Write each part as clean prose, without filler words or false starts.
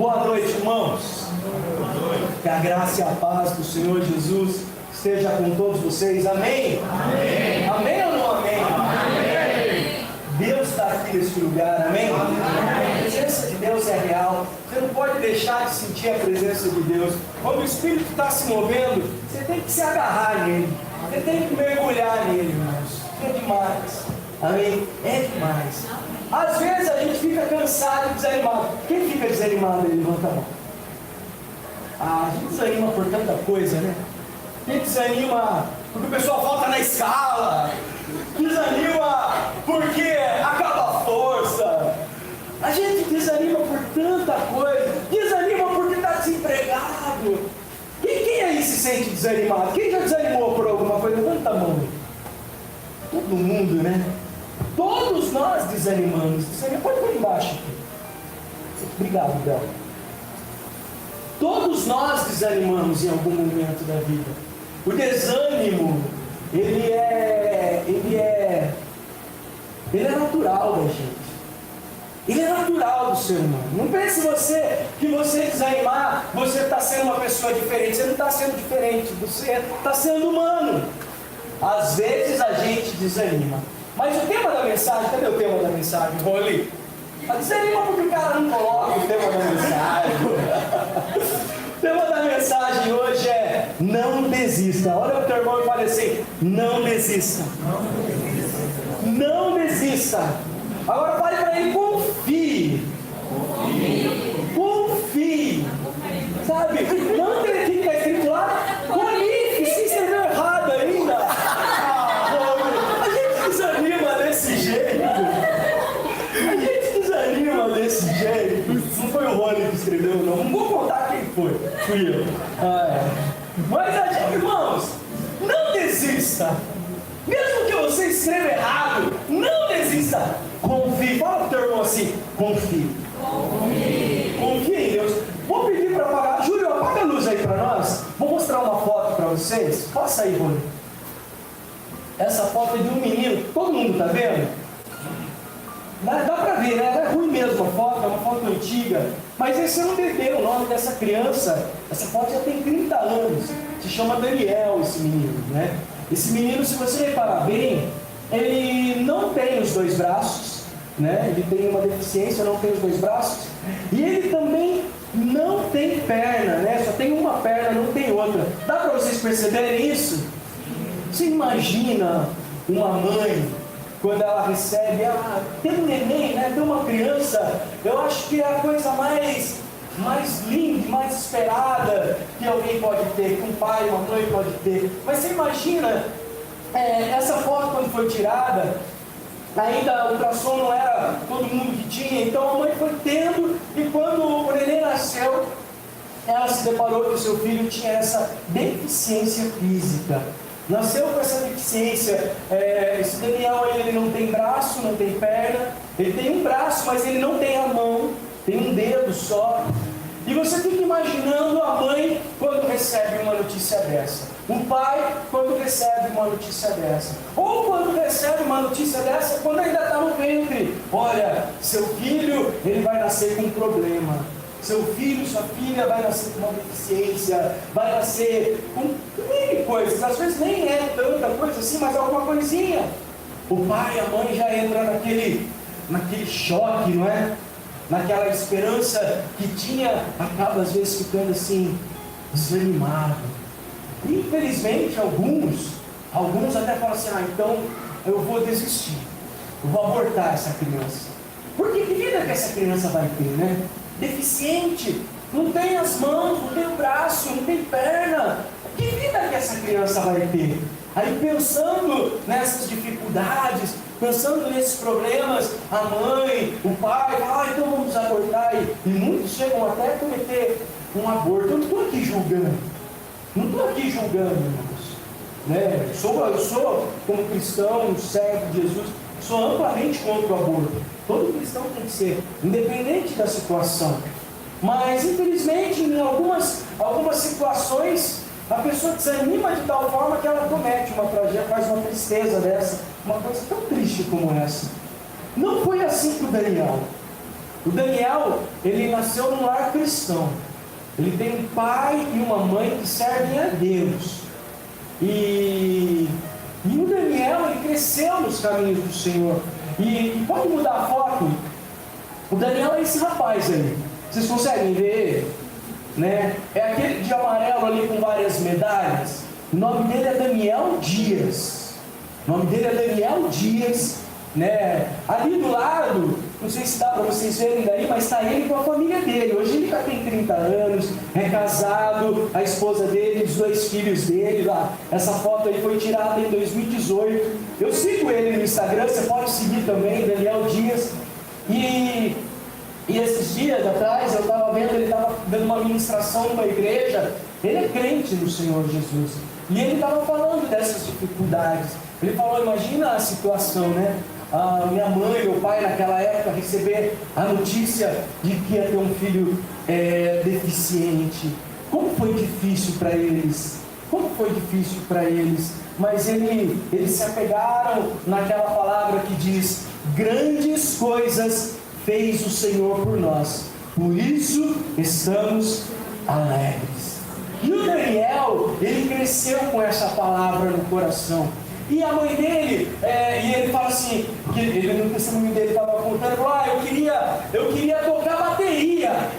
Boa noite, irmãos. Que a graça e a paz do Senhor Jesus esteja com todos vocês. Amém? Amém. Amém ou não amém? Amém. Deus está aqui nesse lugar, amém? A presença de Deus é real. Você não pode deixar de sentir a presença de Deus. Quando o Espírito está se movendo, você tem que se agarrar nele. Você tem que mergulhar nele, irmãos. É demais. Amém? É demais. Às vezes a gente fica cansado e desanimado. Quem fica desanimado aí? Levanta a mão. A gente desanima por tanta coisa, né? Quem desanima porque o pessoal falta na escala. Desanima porque acaba a força. A gente desanima por tanta coisa. Desanima porque está desempregado. Quem aí se sente desanimado? Quem já desanimou por alguma coisa? Levanta a mão. Todo mundo, né? Todos nós desanimamos. Pode pôr embaixo aqui. Obrigado, Bel. Todos nós desanimamos em algum momento da vida. O desânimo, ele é natural da gente. Ele é natural do ser humano. Não pense que você desanimar, você está sendo uma pessoa diferente. Você não está sendo diferente, você está sendo humano. Às vezes a gente desanima. Mas o tema da mensagem, cadê o tema da mensagem, Roli? Desanima porque o cara não coloca o tema da mensagem. O tema da mensagem hoje é: não desista. Olha o teu irmão e fala assim: não desista. Não desista. Agora fale para ele: confie. Confie. Sabe? Não tem aqui que está escrito lá: Roli, se escreveu errado ainda. A gente desanima desse jeito. Desse jeito. Não foi o Rony que escreveu, não. Não vou contar quem foi. Fui eu. Mas, irmãos, não desista. Mesmo que você escreva errado, não desista. Confie. Fala pro teu irmão assim: confie. Confie em Deus. Vou pedir para apagar. Júlio, apaga a luz aí para nós. Vou mostrar uma foto para vocês. Passa aí, Rony. Essa foto é de um menino. Todo mundo tá vendo? Dá pra ver, né? É ruim mesmo a foto, é uma foto antiga. Mas esse é um bebê, o nome dessa criança. Essa foto já tem 30 anos. Se chama Daniel, esse menino, né? Esse menino, se você reparar bem, ele não tem os dois braços, né? Ele tem uma deficiência, não tem os dois braços. E ele também não tem perna, né? Só tem uma perna, não tem outra. Dá pra vocês perceberem isso? Você imagina uma mãe, quando ela recebe, tem um neném, né? Tem uma criança, eu acho que é a coisa mais linda, mais esperada que alguém pode ter, que um pai, uma mãe pode ter. Mas você imagina, essa foto quando foi tirada, ainda o ultrassom não era todo mundo que tinha, então a mãe foi tendo, e quando o neném nasceu, ela se deparou que o seu filho tinha essa deficiência física. Nasceu com essa deficiência. Esse Daniel aí, ele não tem braço, não tem perna. Ele tem um braço, mas ele não tem a mão. Tem um dedo só. E você fica imaginando a mãe quando recebe uma notícia dessa. O pai quando recebe uma notícia dessa. Ou quando recebe uma notícia dessa quando ainda está no ventre. Olha, seu filho, ele vai nascer com um problema. Seu filho, sua filha vai nascer com uma deficiência, vai nascer com mil coisas. Às vezes nem é tanta coisa assim, mas alguma coisinha. O pai e a mãe já entram naquele choque, não é? Naquela esperança que tinha, acaba às vezes ficando assim, desanimado. E, infelizmente, alguns até falam assim: então eu vou desistir, eu vou abortar essa criança. Porque que vida que essa criança vai ter, né? Deficiente, não tem as mãos, não tem o braço, não tem perna. Que vida que essa criança vai ter? Aí pensando nessas dificuldades, pensando nesses problemas, a mãe, o pai, então vamos abortar. E muitos chegam até a cometer um aborto. Eu não estou aqui julgando, irmãos. Né? Eu sou, como cristão, um servo de Jesus, sou amplamente contra o aborto. Todo cristão tem que ser, independente da situação. Mas, infelizmente, em algumas situações, a pessoa desanima de tal forma que ela comete uma tragédia, faz uma tristeza dessa, uma coisa tão triste como essa. Não foi assim com o Daniel. O Daniel, ele nasceu num lar cristão. Ele tem um pai e uma mãe que servem a Deus. E o Daniel, ele cresceu nos caminhos do Senhor. E pode mudar a foto? O Daniel é esse rapaz ali. Vocês conseguem ver ele? Né? É aquele de amarelo ali com várias medalhas. O nome dele é Daniel Dias. O nome dele é Daniel Dias. Né? Ali do lado, não sei se dá para vocês verem daí, mas está ele com a família dele. Hoje ele já tem 30 anos, é casado, a esposa dele, os 2 filhos dele lá. Essa foto aí foi tirada em 2018. Eu sigo ele no Instagram, você pode seguir também, Daniel Dias. E esses dias atrás eu estava vendo, ele estava dando uma ministração numa igreja. Ele é crente no Senhor Jesus. E ele estava falando dessas dificuldades. Ele falou, imagina a situação, né? A minha mãe, meu pai naquela época receber a notícia de que ia ter um filho deficiente. Como foi difícil para eles? Como foi difícil para eles? Mas eles se apegaram naquela palavra que diz: grandes coisas fez o Senhor por nós, por isso estamos alegres. E o Daniel, ele cresceu com essa palavra no coração. E a mãe dele, e ele fala assim, que ele no testemunho dele estava contando, falou, eu queria tocar bateria.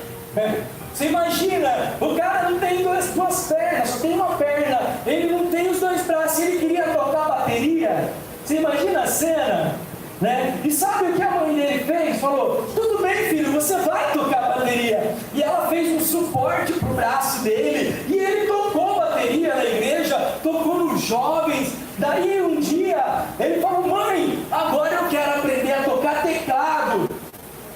Você imagina, o cara não tem duas pernas, só tem uma perna, ele não tem os 2 braços, ele queria tocar bateria. Você imagina a cena? Né? E sabe o que a mãe dele fez? Falou, tudo bem filho, você vai tocar bateria. E ela fez um suporte para o braço dele, e ele tocou bateria na igreja, tocou nos jovens. Daí um dia, ele falou, mãe, agora eu quero aprender a tocar teclado.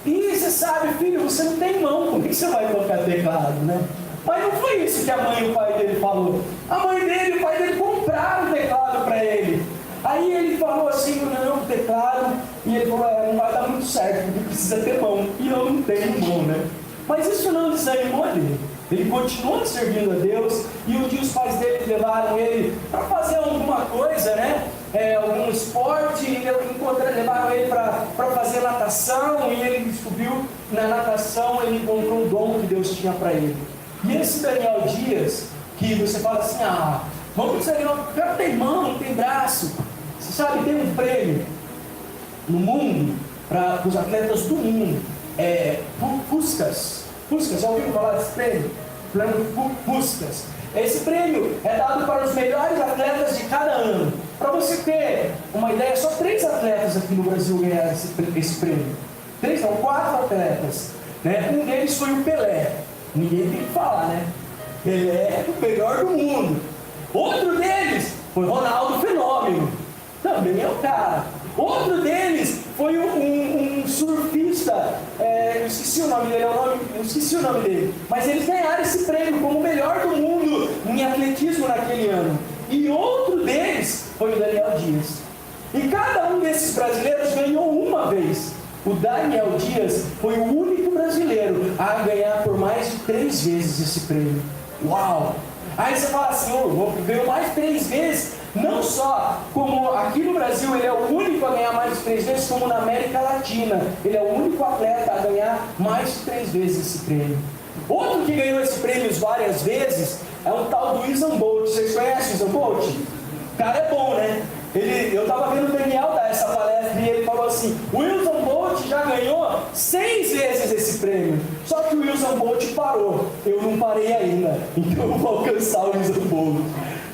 E você sabe, filho, você não tem mão, como que você vai tocar teclado, né? Mas não foi isso que a mãe e o pai dele falou. A mãe dele e o pai dele compraram o teclado para ele. Aí ele falou assim, não, o teclado, e ele falou, não vai dar muito certo, porque precisa ter mão, e eu não tenho mão, né? Mas isso não desanimou ele. Ele continuou servindo a Deus, e um dia os pais dele levaram ele para fazer alguma coisa, né? Algum esporte, e levaram ele para fazer natação, e ele descobriu na natação, ele encontrou um dom que Deus tinha para ele. E esse Daniel Dias, que você fala assim, vamos dizer, o cara tem mão, não tem braço. Você sabe, tem um prêmio no mundo, para os atletas do mundo, Puskas, já ouviram falar desse prêmio? Prêmio Puskas. Esse prêmio é dado para os melhores atletas de cada ano. Para você ter uma ideia, só 3 atletas aqui no Brasil ganharam esse prêmio. 4 atletas. Né? Um deles foi o Pelé. Ninguém tem que falar, né? Pelé é o melhor do mundo. Outro deles foi Ronaldo Fenômeno. Também é o cara. Outro deles foi um surfista, eu esqueci o nome dele, mas eles ganharam esse prêmio como o melhor do mundo em atletismo naquele ano. E outro deles foi o Daniel Dias. E cada um desses brasileiros ganhou uma vez. O Daniel Dias foi o único brasileiro a ganhar por mais de 3 vezes esse prêmio. Uau! Aí você fala assim, ganhou mais de 3 vezes. Não só como aqui no Brasil ele é o único a ganhar mais de 3 vezes, como na América Latina. Ele é o único atleta a ganhar mais de 3 vezes esse prêmio. Outro que ganhou esse prêmio várias vezes é um tal do Usain Bolt. Vocês conhecem o Usain Bolt? O cara é bom, né? Eu estava vendo o Daniel dar essa palestra e ele falou assim, o Usain Bolt já ganhou 6 vezes esse prêmio. Só que o Usain Bolt parou. Eu não parei ainda. Então eu vou alcançar o Usain Bolt.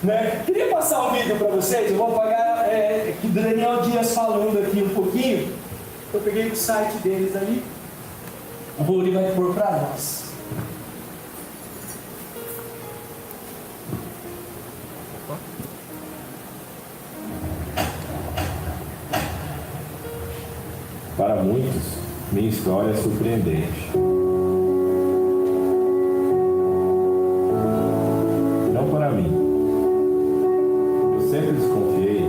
Né? Queria passar um vídeo para vocês. Eu vou pagar aqui do Daniel Dias falando aqui um pouquinho. Eu peguei o site deles ali. O Rony vai pôr para nós. Para muitos, minha história é surpreendente. Não para mim. Eu sempre desconfiei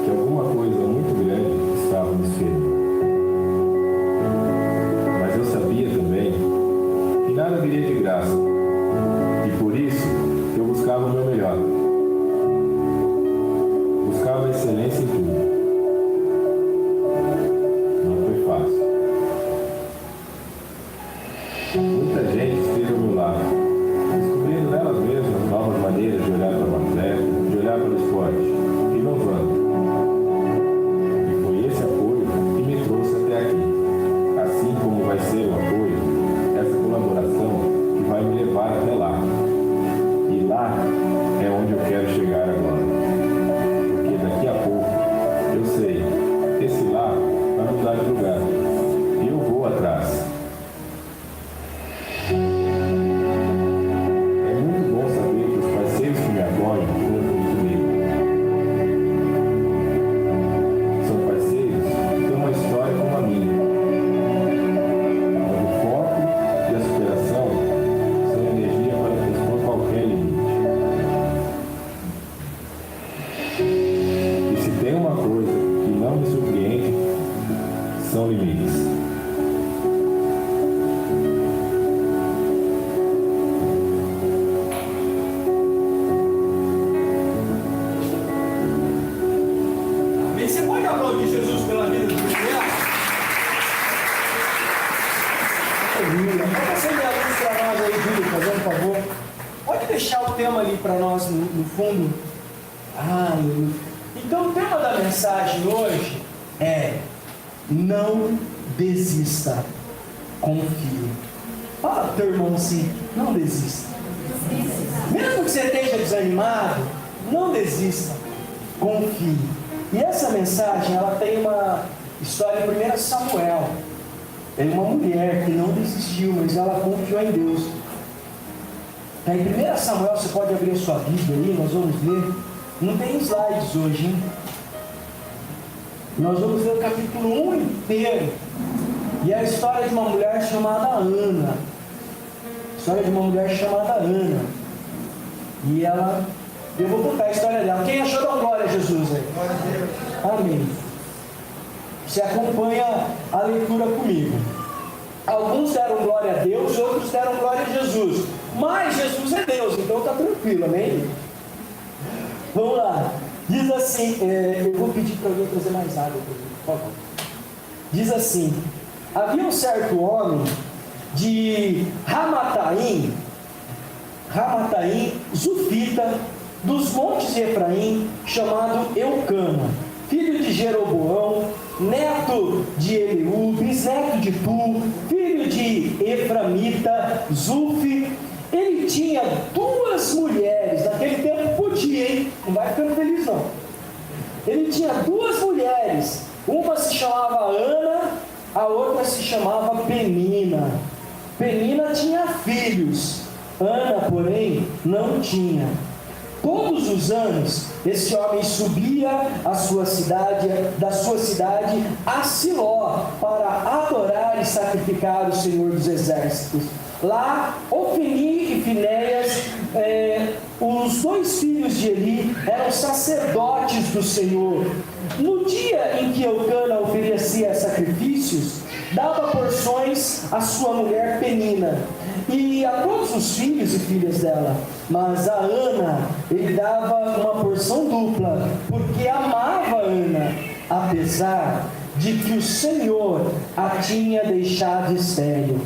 que alguma coisa muito grande estava me esperando. Mas eu sabia também que nada viria de graça. E por isso, eu buscava o meu melhor. Buscava a excelência em tudo. deixar o tema ali para nós no fundo? Então o tema da mensagem hoje é: não desista, confie. Fala pro teu irmão assim: não desista. Mesmo que você esteja desanimado, não desista, confie. E essa mensagem, ela tem uma história em 1 Samuel. É uma mulher que não desistiu, mas ela confiou em Deus. Em 1 Samuel, você pode abrir a sua Bíblia ali, nós vamos ler. Não tem slides hoje, hein? Nós vamos ler o capítulo 1 inteiro. E é a história de uma mulher chamada Ana. História de uma mulher chamada Ana. E eu vou contar a história dela. Quem achou da glória a Jesus aí? Amém. Você acompanha a leitura comigo. Alguns deram glória a Deus, outros deram glória a Jesus. Mas Jesus é Deus, então está tranquilo, amém? Vamos lá. Diz assim, eu vou pedir para alguém trazer mais água para mim, por favor. Diz assim: havia um certo homem de Ramataim, Zufita, dos montes de Efraim, chamado Eucana, filho de Jeroboão, neto de Eliú, bisneto de Tu, filho de Eframita, Zufi. Ele tinha 2 mulheres, naquele tempo podia, hein? Não vai ficando feliz não. Ele tinha 2 mulheres, uma se chamava Ana, a outra se chamava Penina. Penina tinha filhos, Ana, porém, não tinha. Todos os anos, esse homem subia da sua cidade a Siló, para adorar e sacrificar o Senhor dos Exércitos. Lá, Ofni e Finéias, os 2 filhos de Eli, eram sacerdotes do Senhor. No dia em que Eucana oferecia sacrifícios, dava porções à sua mulher Penina e a todos os filhos e filhas dela. Mas a Ana, ele dava uma porção dupla, porque amava Ana, apesar de que o Senhor a tinha deixado estéril.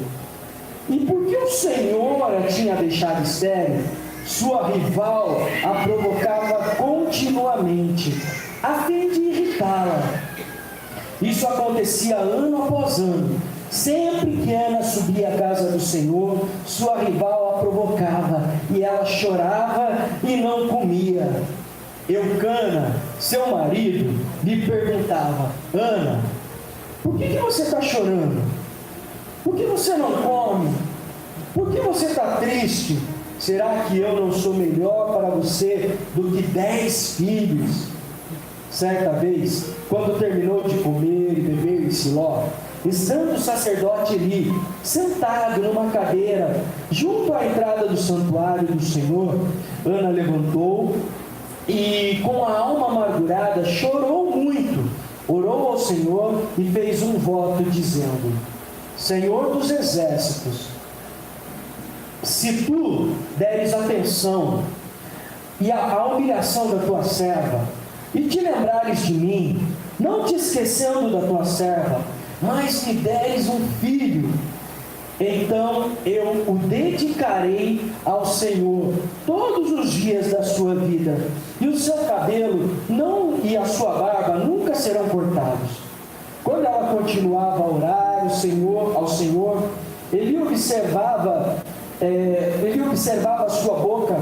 E porque o Senhor a tinha deixado estéril, sua rival a provocava continuamente, a fim de irritá-la. Isso acontecia ano após ano. Sempre que Ana subia à casa do Senhor, sua rival a provocava, e ela chorava e não comia. Eucana, seu marido, lhe perguntava: Ana, por que você está chorando? Por que você não come? Por que você está triste? Será que eu não sou melhor para você do que 10 filhos? Certa vez, quando terminou de comer e beber em Siló, estando o sacerdote Eli sentado numa cadeira junto à entrada do santuário do Senhor, Ana levantou e, com a alma amargurada, chorou muito, orou ao Senhor e fez um voto dizendo: Senhor dos exércitos, se tu deres atenção e a humilhação da tua serva, e te lembrares de mim, não te esquecendo da tua serva, mas me deres um filho, então eu o dedicarei ao Senhor todos os dias da sua vida, e o seu cabelo e a sua barba nunca serão cortados. Quando ela continuava a orar ao Senhor, ele observava a sua boca,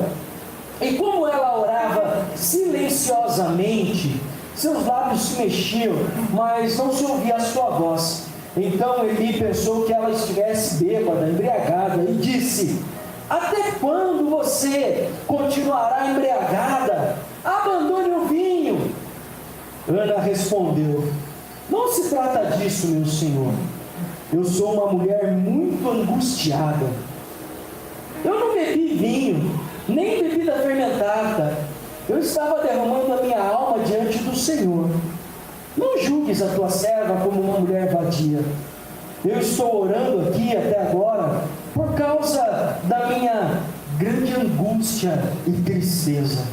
e como ela orava silenciosamente, seus lábios se mexiam, mas não se ouvia a sua voz. Então Eli pensou que ela estivesse bêbada, embriagada, e disse: até quando você continuará embriagada? Abandone o vinho. Ana respondeu: não se trata disso, meu senhor. Eu sou uma mulher muito angustiada. Eu não bebi vinho, nem bebida fermentada. Eu estava derramando a minha alma diante do Senhor. Não julgues a tua serva como uma mulher vadia. Eu estou orando aqui até agora por causa da minha grande angústia e tristeza.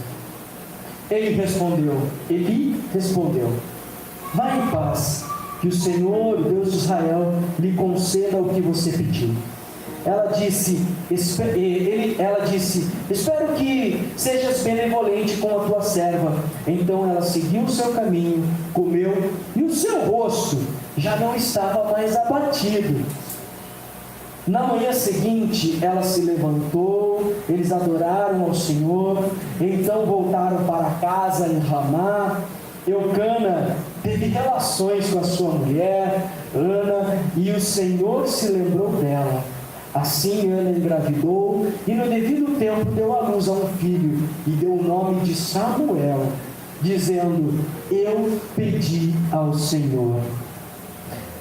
Eli respondeu: vá em paz, que o Senhor, o Deus de Israel, lhe conceda o que você pediu. ela disse: espero que sejas benevolente com a tua serva. Então ela seguiu o seu caminho, comeu, e o seu rosto já não estava mais abatido. Na manhã seguinte, ela se levantou, eles adoraram ao Senhor, então voltaram para casa em Ramá. Eucana teve relações com a sua mulher, Ana, e o Senhor se lembrou dela. Assim Ana engravidou e no devido tempo deu à luz a um filho e deu o nome de Samuel, dizendo: eu pedi ao Senhor.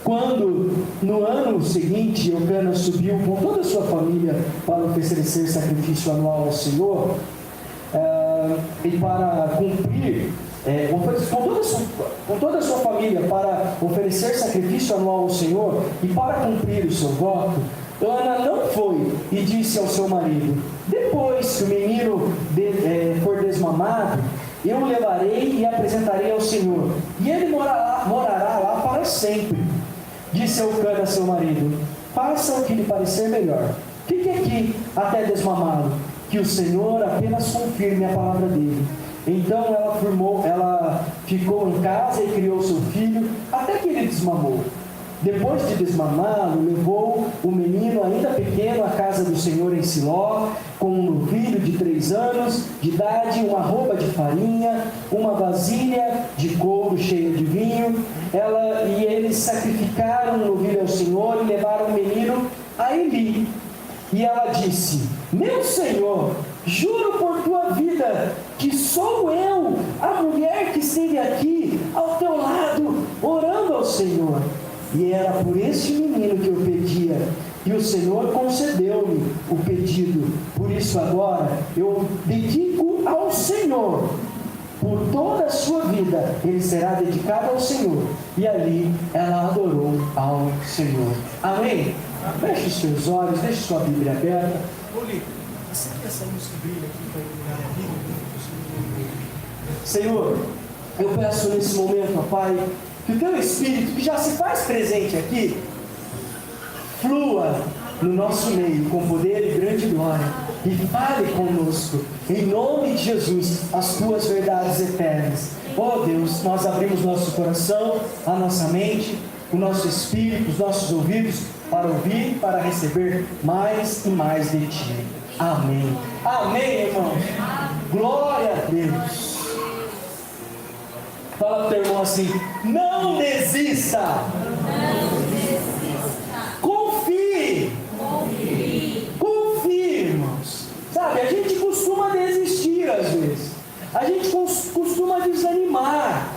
Quando no ano seguinte Eucana subiu com toda a sua família para oferecer sacrifício anual ao Senhor, e para cumprir, com toda a sua família para oferecer sacrifício anual ao Senhor e para cumprir o seu voto, Ana não foi e disse ao seu marido: depois que o menino for desmamado, eu o levarei e apresentarei ao Senhor, e ele morará lá para sempre. Disse Eucana a seu marido: faça o que lhe parecer melhor, fique aqui até desmamá-lo, que o Senhor apenas confirme a palavra dele. Então ela ficou em casa e criou seu filho até que ele desmamou. Depois de desmamá-lo, levou o menino ainda pequeno à casa do Senhor em Siló, com um novilho de 3 anos de idade, uma arroba de farinha, uma vasilha de couro cheia de vinho. E eles sacrificaram o novilho ao Senhor e levaram o menino a Eli. E ela disse: meu Senhor, juro por tua vida que sou eu, a mulher que esteve aqui ao teu lado, orando ao Senhor. E era por este menino que eu pedia, e o Senhor concedeu-me o pedido. Por isso agora eu dedico ao Senhor. Por toda a sua vida ele será dedicado ao Senhor. E ali ela adorou ao Senhor. Amém? Feche os seus olhos, deixe sua Bíblia aberta. Oli, assim que essa música brilha aqui para iluminar a Bíblia, Senhor, eu peço nesse momento, ó Pai, que o teu Espírito, que já se faz presente aqui, flua no nosso meio com poder e grande glória, e fale conosco, em nome de Jesus, as tuas verdades eternas. Oh Deus, nós abrimos nosso coração, a nossa mente, o nosso espírito, os nossos ouvidos, para ouvir, para receber mais e mais de Ti. Amém. Amém, irmãos. Glória a Deus. Fala para o teu irmão assim: não desista. Não desista. Confie. Confie, irmãos. Sabe, a gente costuma desistir às vezes. A gente costuma desanimar.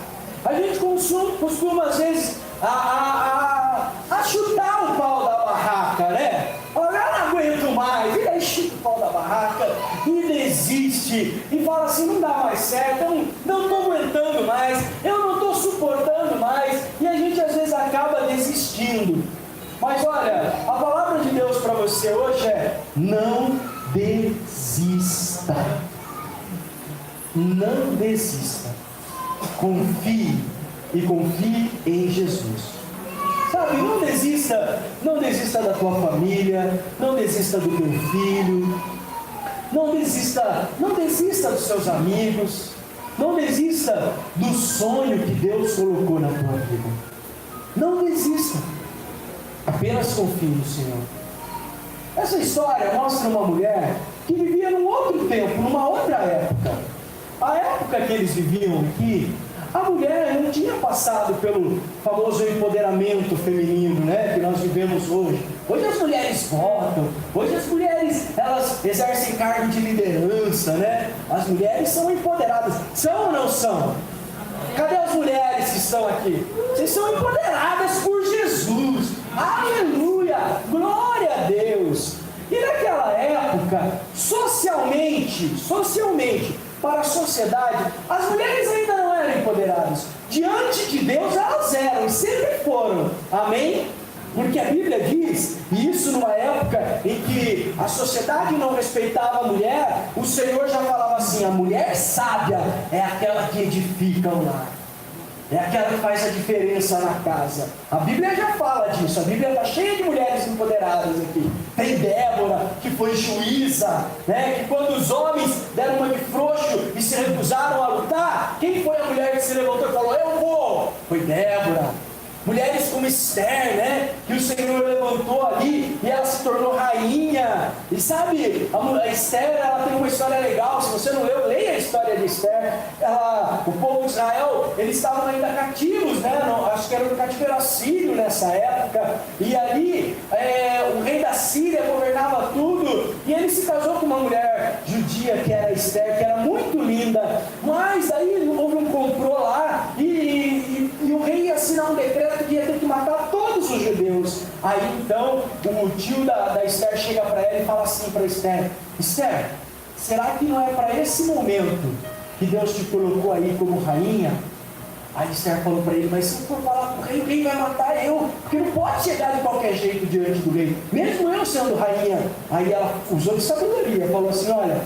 A gente costuma às vezes a chutar o pau da barraca, né? Eu não aguento mais. E aí chuta o pau da barraca e desiste. E fala assim: não dá mais certo, eu não estou aguentando mais, eu não estou suportando mais. E a gente às vezes acaba desistindo. Mas olha, a palavra de Deus para você hoje é: não desista. Não desista. Confie. E confie em Jesus. Sabe, não desista da tua família, não desista do teu filho, não desista dos seus amigos, não desista do sonho que Deus colocou na tua vida. Não desista. Apenas confie no Senhor. Essa história mostra uma mulher que vivia num outro tempo, numa outra época. A época que eles viviam aqui, a mulher não tinha passado pelo famoso empoderamento feminino, né, que nós vivemos hoje. Hoje as mulheres votam, hoje as mulheres, elas exercem cargo de liderança, né? As mulheres são empoderadas. São ou não são? Cadê as mulheres que estão aqui? Vocês são empoderadas por Jesus. Aleluia! Glória a Deus! E naquela época, socialmente, para a sociedade, as mulheres ainda não eram empoderadas. Diante de Deus elas eram e sempre foram. Amém? Porque a Bíblia diz, e isso numa época em que a sociedade não respeitava a mulher, o Senhor já falava assim: a mulher sábia é aquela que edifica o lar. É aquela que faz a diferença na casa. A Bíblia já fala disso. A Bíblia está cheia de mulheres empoderadas aqui. Tem Débora, que foi juíza, né? Que quando os homens deram uma de frouxo e se recusaram a lutar, quem foi a mulher que se levantou e falou: eu vou? Foi Débora. Mulheres como Esther, né? Que o Senhor levantou ali e ela se tornou rainha. E sabe, a Esther, ela tem uma história legal. Se você não leu, leia a história de Esther. O povo de Israel, eles estavam ainda cativos, né? Acho que era no cativeiro assírio nessa época. E ali, o rei da Síria governava tudo. E ele se casou com uma mulher judia, que era Esther, que era muito linda. Mas aí houve um complô lá e o rei ia assinar um decreto que ia ter que matar todos os judeus. Aí então o tio da Esther chega para ela e fala assim para Esther: Esther, será que não é para esse momento que Deus te colocou aí como rainha? Aí Esther falou para ele: mas se eu for falar com o rei vai matar eu, porque não pode chegar de qualquer jeito diante do rei, mesmo eu sendo rainha. Aí ela usou de sabedoria, falou assim: olha,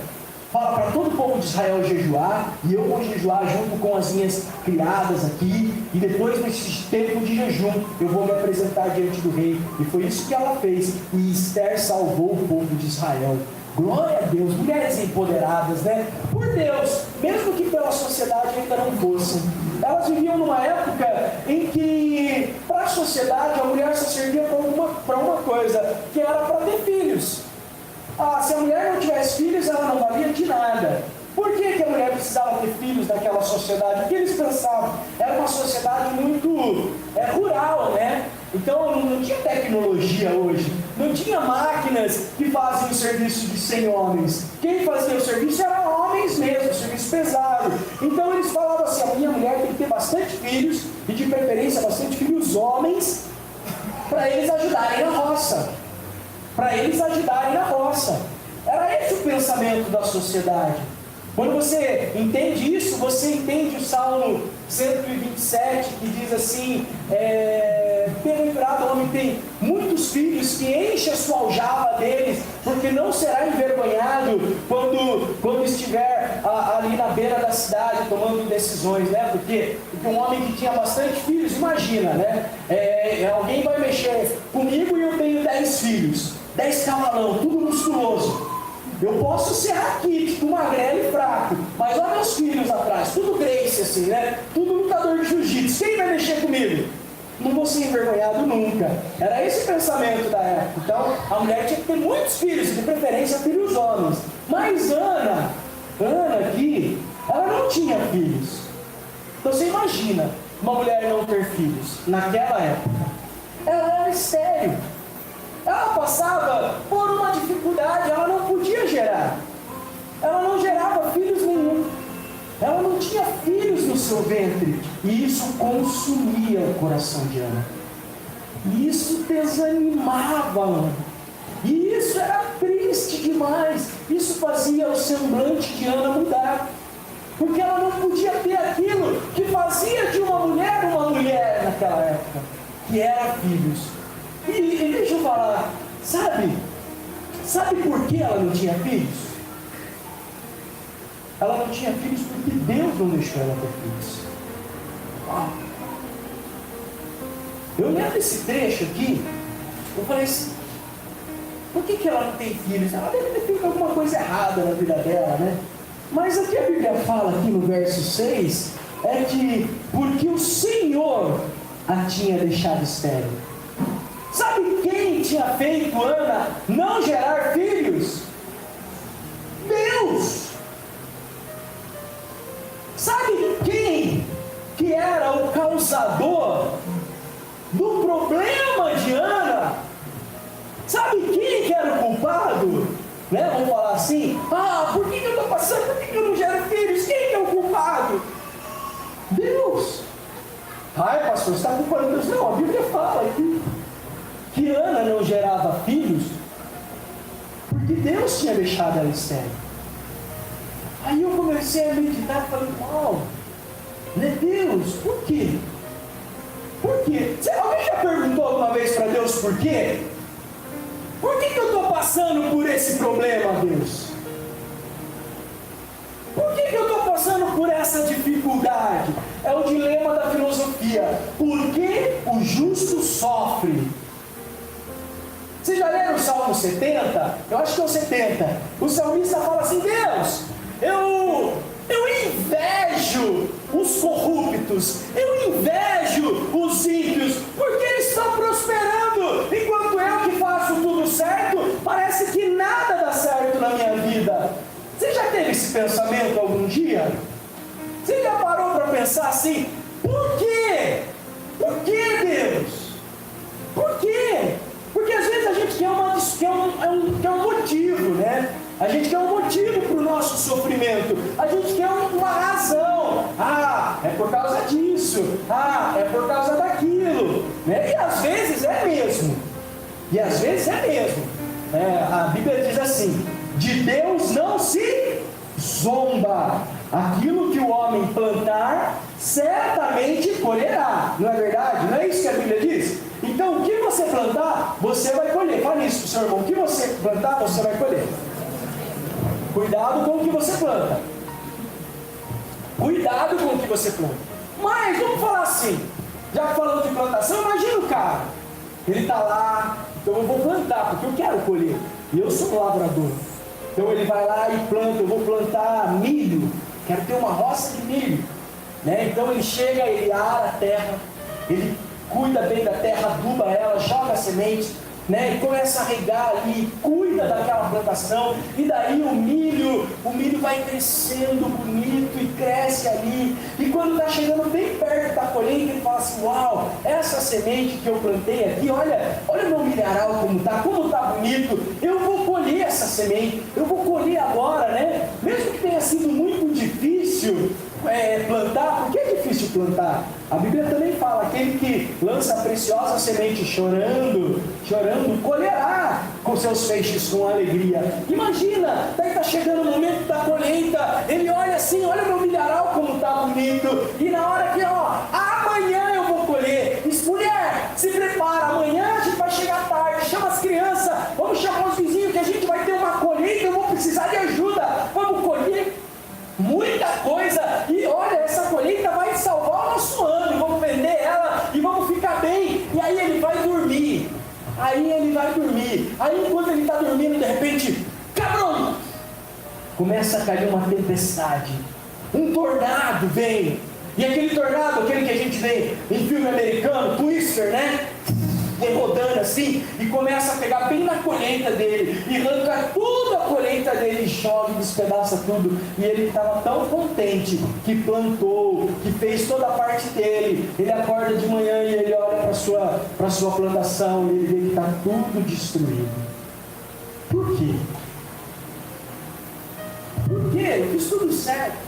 fala para todo o povo de Israel jejuar, e eu vou jejuar junto com as minhas criadas aqui, e depois nesse tempo de jejum eu vou me apresentar diante do rei. E foi isso que ela fez, e Esther salvou o povo de Israel. Glória a Deus, mulheres empoderadas, né? Por Deus, mesmo que pela sociedade ainda não fossem. Elas viviam numa época em que, para a sociedade, a mulher só servia para uma coisa, que era para ter filhos. Se a mulher não tivesse filhos, ela não valia de nada. Por que a mulher precisava ter filhos naquela sociedade? O que eles pensavam? Era uma sociedade muito rural, né? Então não tinha tecnologia hoje, não tinha máquinas que faziam o serviço de 100 homens. Quem fazia o serviço eram homens mesmo, serviço pesado. Então eles falavam assim: a minha mulher tem que ter bastante filhos, e de preferência bastante filhos homens, para eles ajudarem na roça. Era esse o pensamento da sociedade. Quando você entende isso, você entende o Salmo 127, que diz assim: bem-aventurado o homem tem muitos filhos, que enche a sua aljava deles, porque não será envergonhado quando estiver ali na beira da cidade tomando decisões, né? Porque um homem que tinha bastante filhos, imagina, né? Alguém vai mexer comigo e eu tenho 10 filhos, 10 cavalão, tudo musculoso. Eu posso ser raquítico, magrelo e fraco, mas olha meus filhos atrás, tudo Grace assim, né? Tudo lutador de jiu-jitsu. Quem vai mexer comigo? Não vou ser envergonhado nunca. Era esse o pensamento da época. Então, a mulher tinha que ter muitos filhos, de preferência filhos homens. Mas Ana aqui, ela não tinha filhos. Então você imagina uma mulher não ter filhos naquela época. Ela era estéril. Ela passava por uma dificuldade, ela não podia gerar. Ela não gerava filhos nenhum. Ela não tinha filhos no seu ventre. E isso consumia o coração de Ana. E isso desanimava Ana. E isso era triste demais. Isso fazia o semblante de Ana mudar. Porque ela não podia ter aquilo que fazia de uma mulher naquela época, que era filhos. E deixa eu falar, sabe por que ela não tinha filhos? Ela não tinha filhos porque Deus não deixou ela ter filhos. Eu lendo esse trecho aqui, eu falei assim: por que ela não tem filhos? Ela deve ter feito alguma coisa errada na vida dela, né? Mas o que a Bíblia fala aqui no verso 6 é que porque o Senhor a tinha deixado estéril. Sabe quem tinha feito Ana não gerar filhos? Deus! Sabe quem que era o causador do problema de Ana? Sabe quem que era o culpado? Né? Vamos falar assim: por que eu estou passando? Por que eu não gero filhos? Quem que é o culpado? Deus! Pastor, você está culpando Deus? Não, a Bíblia fala que Ana não gerava filhos porque Deus tinha deixado ela estéril. Aí eu comecei a meditar e falei: né, Deus, por quê? Por quê? Alguém já perguntou alguma vez para Deus por quê? Por que eu estou passando por esse problema, Deus? Por que eu estou passando por essa dificuldade? É o dilema da filosofia dia, por que o justo sofre? Vocês já leram o Salmo 70? Eu acho que é o 70. O salmista fala assim: Deus, eu invejo os corruptos, eu invejo os ímpios, porque eles estão prosperando, enquanto eu que faço tudo certo, parece que nada dá certo na minha vida. Você já teve esse pensamento algum dia? Você já parou para pensar assim: por quê? Por que, Deus? Por quê? Porque às vezes a gente quer um motivo, né? A gente quer um motivo para o nosso sofrimento. A gente quer uma razão. Ah, é por causa disso. Ah, é por causa daquilo. Né? E às vezes é mesmo. A Bíblia diz assim: de Deus não se zomba. Aquilo que o homem plantar, certamente colherá. Não é verdade? Não é isso que a Bíblia diz? Então, o que você plantar, você vai colher. Fale isso para o seu irmão. O que você plantar, você vai colher. Cuidado com o que você planta. Cuidado com o que você planta. Mas, vamos falar assim, já que falando de plantação, imagina o cara. Ele está lá, então eu vou plantar, porque eu quero colher. E eu sou um lavrador. Então ele vai lá e planta, eu vou plantar milho. Quero ter uma roça de milho. Né? Então ele chega, ele ara a terra, ele cuida bem da terra, aduba ela, joga a semente, né? E começa a regar ali, cuida daquela plantação, e daí o milho vai crescendo bonito e cresce ali, e quando está chegando bem perto da colheita, ele fala assim: uau, essa semente que eu plantei aqui, olha o meu milharal como está bonito, eu vou colher essa semente, eu vou colher agora, né? Mesmo que tenha sido muito difícil plantar. Por que é difícil plantar? A Bíblia também fala: aquele que lança a preciosa semente chorando, colherá com seus feixes com alegria. Imagina, daí está chegando o momento da colheita, ele olha assim: olha o meu milharal como está bonito, e na hora que, amanhã eu vou colher. Mulher, se prepara, amanhã a gente vai chegar tarde, chama as crianças, vamos chamar os vizinhos que a gente vai ter uma colheita, eu vou precisar de ajuda, vamos colher muita coisa, e olha, essa colheita vai salvar o nosso ano, vamos vender ela e vamos ficar bem. E aí ele vai dormir, aí enquanto ele está dormindo, de repente, cabrão, começa a cair uma tempestade, um tornado vem, e aquele tornado, aquele que a gente vê em filme americano, Twister, né? Rodando assim, e começa a pegar bem na colheita dele, e arranca tudo a colheita dele, joga e despedaça tudo. E ele estava tão contente que plantou, que fez toda a parte dele. Ele acorda de manhã e ele olha para a sua plantação e ele vê que está tudo destruído. Por quê? Porque eu fiz tudo certo,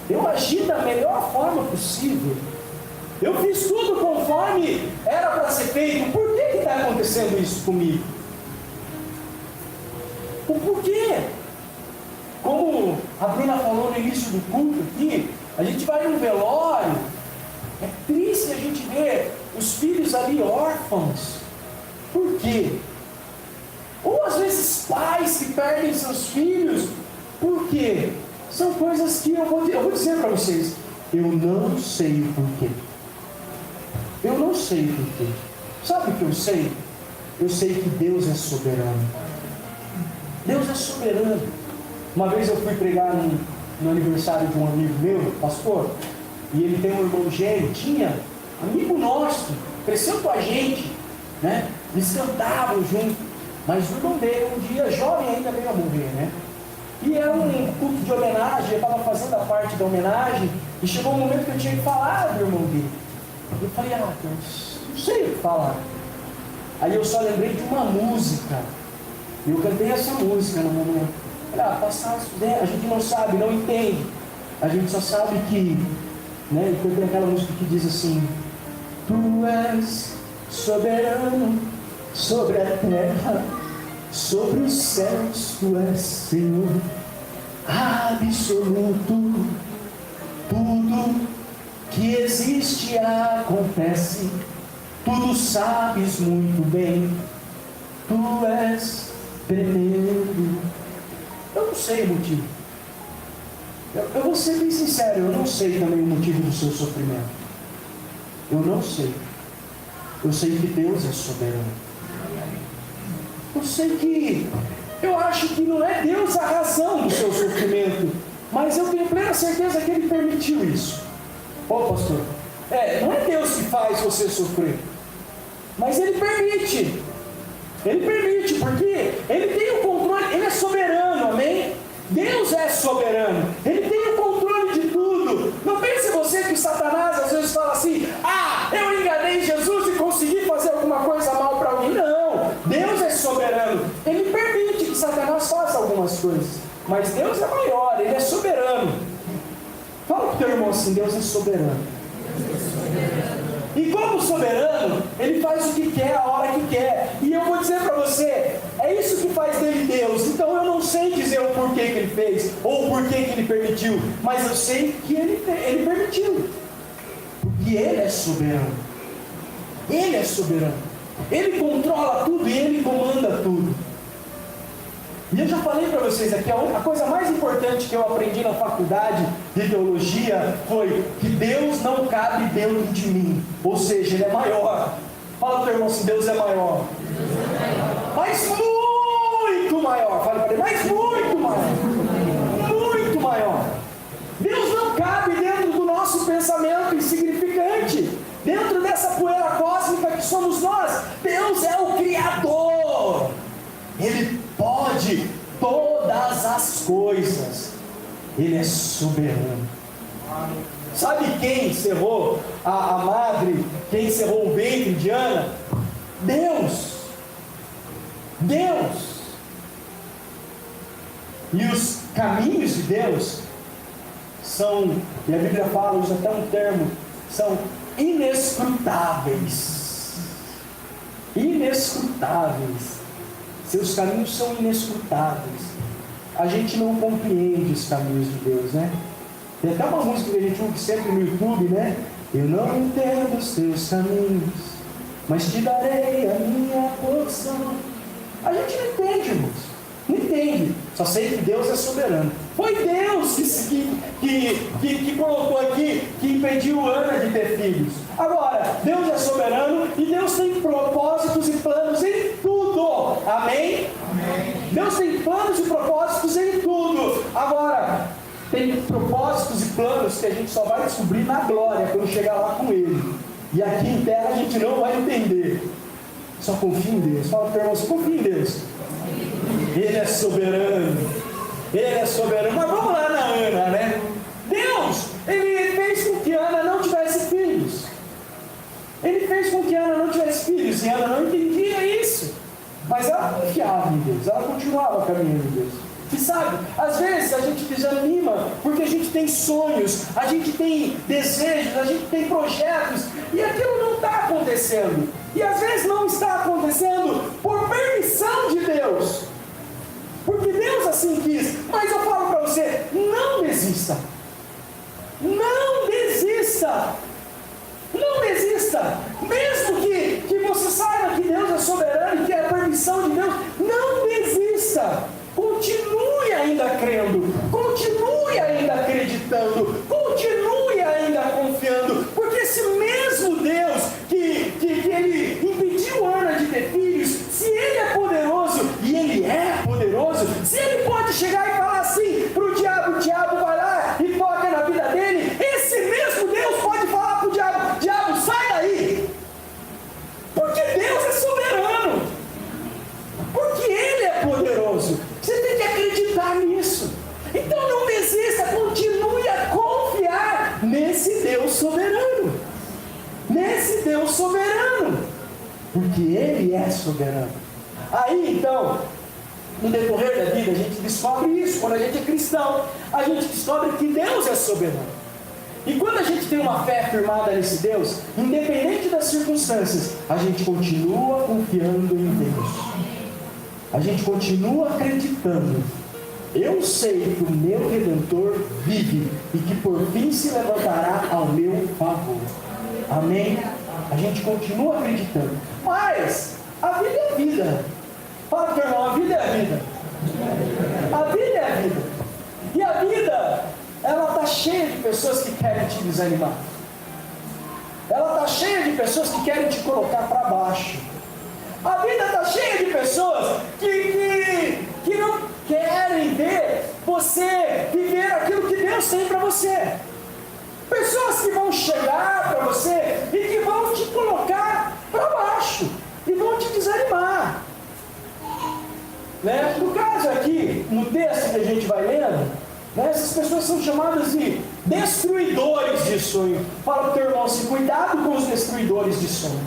eu agi da melhor forma possível, eu fiz tudo conforme era para ser feito. Por que está acontecendo isso comigo? O porquê? Como a Bruna falou no início do culto aqui, a gente vai num velório, é triste a gente ver os filhos ali órfãos. Por quê? Ou às vezes pais que perdem seus filhos. Por quê? São coisas que eu vou dizer para vocês, eu não sei o porquê. Eu não sei o porquê. Sabe o que eu sei? Eu sei que Deus é soberano. Deus é soberano. Uma vez eu fui pregar no aniversário de um amigo meu, pastor, e ele tem um irmão gêmeo, tinha, amigo nosso, cresceu com a gente, né? Eles cantavam junto, mas o irmão dele, um dia, jovem ainda, veio a morrer, né? E era um culto de homenagem, eu estava fazendo a parte da homenagem, e chegou um momento que eu tinha que falar do irmão dele. Eu falei, Deus, não sei o que falar. Aí eu só lembrei de uma música. E eu cantei essa música no momento. Falei, passar, a gente não sabe, não entende. A gente só sabe que, né? E cantei aquela música que diz assim: Tu és soberano sobre a terra, sobre os céus, Tu és Senhor absoluto. Tudo que existe acontece, tudo sabes muito bem, Tu és tremendo. Eu não sei o motivo. Eu vou ser bem sincero, eu não sei também o motivo do seu sofrimento. Eu não sei. Eu sei que Deus é soberano. Eu sei que... Eu acho que não é Deus a razão do seu sofrimento, mas eu tenho plena certeza que Ele permitiu isso. Pastor, não é Deus que faz você sofrer, mas Ele permite. Ele permite, porque Ele tem o controle, Ele é soberano, amém? Deus é soberano, Ele tem o controle de tudo. Não pense você que Satanás às vezes fala assim: eu enganei Jesus e consegui fazer alguma coisa mal para alguém. Não, Deus é soberano. Ele permite que Satanás faça algumas coisas, mas Deus é maior, Ele é soberano. Fala para o teu irmão assim: Deus é soberano. E como soberano, Ele faz o que quer, a hora que quer. E eu vou dizer para você, é isso que faz dele Deus. Então eu não sei dizer o porquê que Ele fez, ou o porquê que Ele permitiu, mas eu sei que Ele permitiu. Porque Ele é soberano. Ele é soberano. Ele controla tudo e Ele comanda tudo. E eu já falei para vocês aqui, a coisa mais importante que eu aprendi na faculdade de teologia foi que Deus não cabe dentro de mim. Ou seja, Ele é maior. Fala para o teu irmão assim: Deus é maior. Mas muito maior. Fala para ele: mas muito maior. Muito maior. Deus não cabe dentro do nosso pensamento insignificante. Dentro dessa poeira cósmica que somos nós. Deus é o Criador. Ele pode todas as coisas. Ele é soberano. Sabe quem encerrou a madre, quem encerrou o ventre de Ana? Deus. Deus. E os caminhos de Deus são, e a Bíblia fala, usa até um termo, são inescrutáveis. Inescrutáveis. Seus caminhos são inescrutáveis. A gente não compreende os caminhos de Deus, né? Tem até uma música que a gente ouve sempre no YouTube, né? Eu não entendo os teus caminhos, mas te darei a minha porção. A gente não entende, irmãos. Não entende. Só sei que Deus é soberano. Foi Deus que colocou aqui, que impediu Ana de ter filhos. Agora, Deus é soberano e Deus tem propósitos e planos em tudo. Amém? Amém. Deus tem planos e propósitos em tudo. Agora, tem propósitos e planos que a gente só vai descobrir na glória, quando chegar lá com Ele. E aqui em terra a gente não vai entender. Só confia em Deus. Fala para o irmão, confia em Deus. Ele é soberano. Ele é soberano. Mas vamos lá na Ana, né? Deus, Ele fez com que Ana não tivesse filhos. Ele fez com que Ana não tivesse filhos. E Ana não entendia isso. Mas ela confiava em Deus. Ela continuava caminhando em Deus. E sabe, às vezes a gente desanima porque a gente tem sonhos, a gente tem desejos, a gente tem projetos e aquilo não está acontecendo. E às vezes não está acontecendo por permissão de Deus. Porque Deus assim quis. Mas eu falo para você, não desista. Não desista. Não desista. Mesmo que você saiba que Deus é soberano e que é a permissão de Deus, não desista. Continue ainda crendo, continue ainda acreditando, continue ainda confiando, porque esse mesmo Deus que Ele impediu Ana de ter filhos, se Ele é poderoso, e Ele é poderoso, se Ele pode chegar e falar assim para o diabo vai lá e toca na vida dele, esse mesmo Deus pode falar para o diabo, sai daí, porque Deus é soberano, porque Ele é poderoso. Você tem que acreditar nisso. Então não desista, continue a confiar nesse Deus soberano. Nesse Deus soberano. Porque Ele é soberano. Aí então, no decorrer da vida, a gente descobre isso. Quando a gente é cristão, a gente descobre que Deus é soberano. E quando a gente tem uma fé firmada nesse Deus, independente das circunstâncias, a gente continua confiando em Deus. A gente continua acreditando. Eu sei que o meu Redentor vive e que por fim se levantará ao meu favor. Amém? A gente continua acreditando. Mas a vida é a vida. Fala para o irmão, a vida é a vida. A vida é a vida. E a vida, ela está cheia de pessoas que querem te desanimar. ela está cheia de pessoas que querem te colocar para baixo. A vida está cheia de pessoas que não querem ver você viver aquilo que Deus tem para você. Pessoas que vão chegar para você e que vão te colocar para baixo e vão te desanimar. Né? No caso aqui, no texto que a gente vai lendo, né, essas pessoas são chamadas de destruidores de sonho. Fala para o teu irmão assim, cuidado com os destruidores de sonho.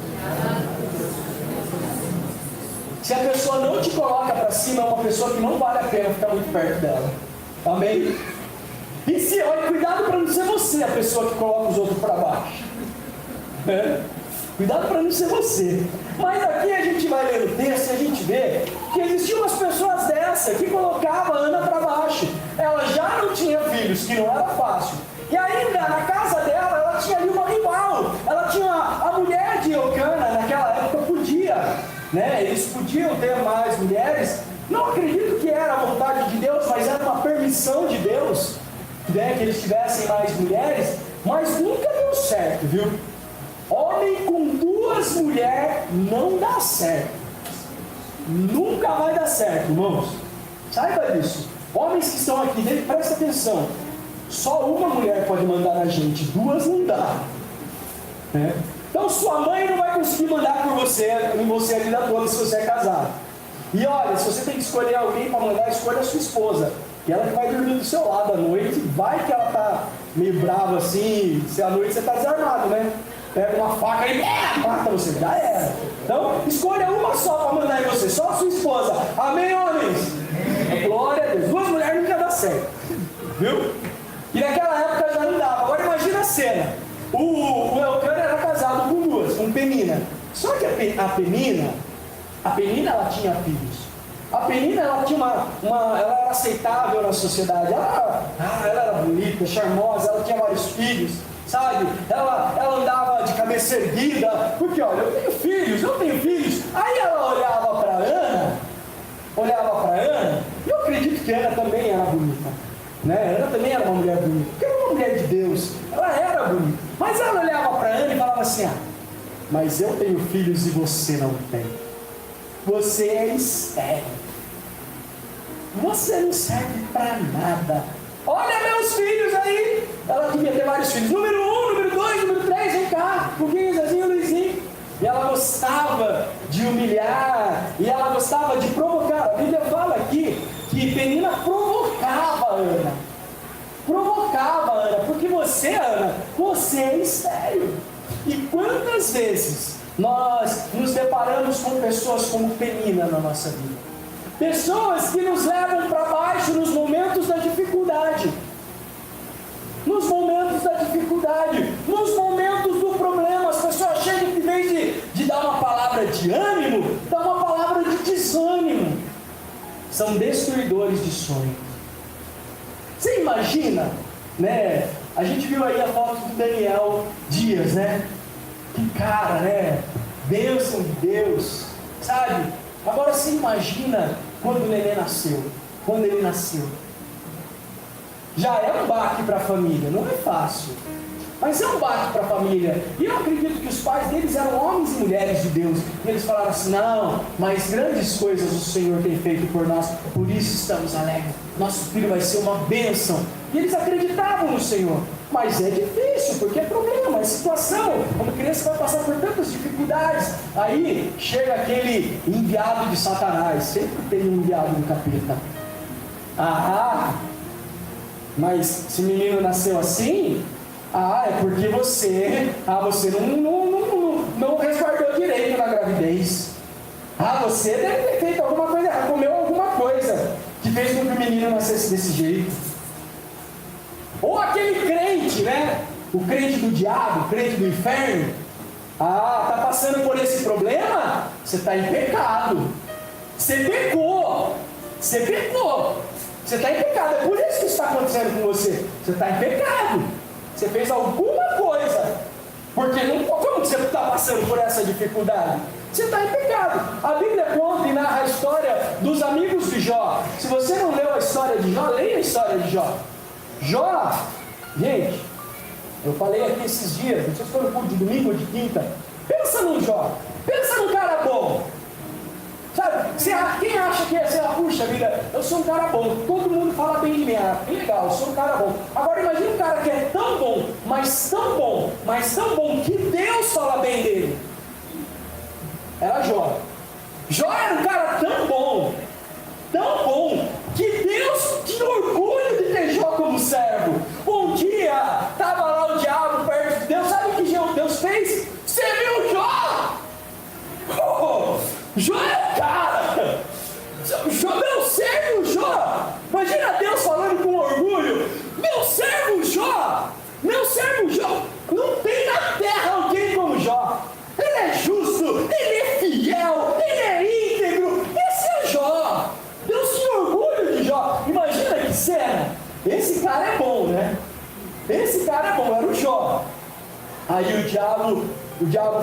Se a pessoa não te coloca para cima, é uma pessoa que não vale a pena ficar muito perto dela. Amém? E se, olha, cuidado para não ser você a pessoa que coloca os outros para baixo. Cuidado para não ser você. Mas aqui a gente vai ler o texto e a gente vê que existiam umas pessoas dessa que colocavam a Ana para baixo. Ela já não tinha filhos, que não era fácil. E ainda na casa dela, ela tinha ali uma rival. Ela tinha a mulher de Eucana, naquela época podia, né? Eles podiam ter mais mulheres. Não acredito que era a vontade de Deus, mas era uma permissão de Deus, né? Que eles tivessem mais mulheres. Mas nunca deu certo, viu? Homem com duas mulheres não dá certo. Nunca vai dar certo, irmãos. Saiba disso. Homens que estão aqui dentro, presta atenção. Só uma mulher pode mandar na gente, duas não dá. Né? Então sua mãe não vai conseguir mandar por você, em você a vida toda se você é casado. E olha, se você tem que escolher alguém para mandar, escolha a sua esposa. E ela que vai dormir do seu lado à noite. Vai que ela tá meio brava assim, se à noite você tá desarmado, né? Pega uma faca e mata você, já era. Então, escolha uma só para mandar em você, só a sua esposa. Amém, homens? Glória a Deus. Duas mulheres nunca dá certo. Viu? E naquela época já não dava. Agora imagina a cena. O Eucana era casado com duas, com Penina. Só que a Penina ela tinha filhos. A Penina ela tinha ela era aceitável na sociedade. Ela era bonita, charmosa, ela tinha vários filhos. Sabe, ela andava de cabeça erguida, porque olha, eu tenho filhos. Aí ela olhava para Ana, e eu acredito que Ana também era bonita, né? Ana também era uma mulher bonita, porque era uma mulher de Deus, ela era bonita. Mas ela olhava para Ana e falava assim: mas eu tenho filhos e você não tem. Você é estéril. Você não serve para nada. Olha meus filhos aí. Ela devia ter vários filhos. Número 1, número 2, número 3, vem cá. Puguinho, Zezinho, Luizinho. E ela gostava de humilhar. E ela gostava de provocar. A Bíblia fala aqui que Penina provocava a Ana. Porque você, Ana, você é estéril. E quantas vezes nós nos deparamos com pessoas como Penina na nossa vida? Pessoas que nos levam para baixo nos momentos da dificuldade. Nos momentos do problema, as pessoas chegam que em vez de dar uma palavra de ânimo, dá uma palavra de desânimo. São destruidores de sonhos. Você imagina, né? A gente viu aí a foto do Daniel Dias, né? Que cara, né? Bênção de Deus, sabe? Agora você imagina quando o neném nasceu, quando ele nasceu. Já é um baque para a família, não é fácil. Mas é um baque para a família. E eu acredito que os pais deles eram homens e mulheres de Deus. E eles falaram assim: não, mas grandes coisas o Senhor tem feito por nós, por isso estamos alegres. Nosso filho vai ser uma bênção. E eles acreditavam no Senhor. Mas é difícil, porque é problema, é situação. Uma criança vai passar por tantas dificuldades. Aí chega aquele enviado de Satanás. Sempre tem um enviado do capeta. Mas se o menino nasceu assim, é porque você não resguardou direito na gravidez. Você deve ter feito alguma coisa errada, comeu alguma coisa que fez com que o menino nascesse desse jeito. Ou aquele crente, né? O crente do diabo, o crente do inferno. Tá passando por esse problema? Você está em pecado. Você pecou. Você está em pecado. É por isso que está acontecendo com você. Você está em pecado. Você fez alguma coisa. Porque como você está passando por essa dificuldade? Você está em pecado. A Bíblia conta e narra a história dos amigos de Jó. Se você não leu a história de Jó, leia a história de Jó. Jó, gente, Eu falei aqui esses dias, não sei se foi no culto de domingo ou de quinta. Pensa num Jó, pensa num cara bom. Sabe, quem acha que é, puxa vida, eu sou um cara bom, todo mundo fala bem de mim, bem legal, eu sou um cara bom. Agora imagina um cara que é tão bom, mas tão bom, mas tão bom, que Deus fala bem dele. Era Jó. Jó era um cara tão bom, que Deus tinha orgulho de ter Jó como servo. Um dia, estava lá o diabo perto de Deus, sabe o que Deus fez? Você viu Jó? Jó é o cara! Jó, meu servo Jó! Imagina Deus falando com orgulho: meu servo Jó! Não tem na terra alguém como Jó! Ele é justo, ele é fiel, ele é íntegro! Esse é Jó! Deus tinha orgulho de Jó! Imagina que cena! Esse cara é bom, né? Esse cara é bom, era o Jó. Aí o diabo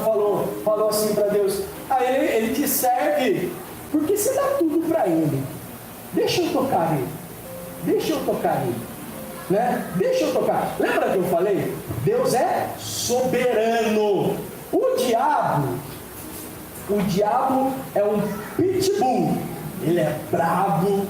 falou assim para Deus: aí ele te serve porque você dá tudo para ele. Deixa eu tocar nele. Né? Deixa eu tocar. Lembra que eu falei? Deus é soberano. O diabo é um pitbull. Ele é bravo,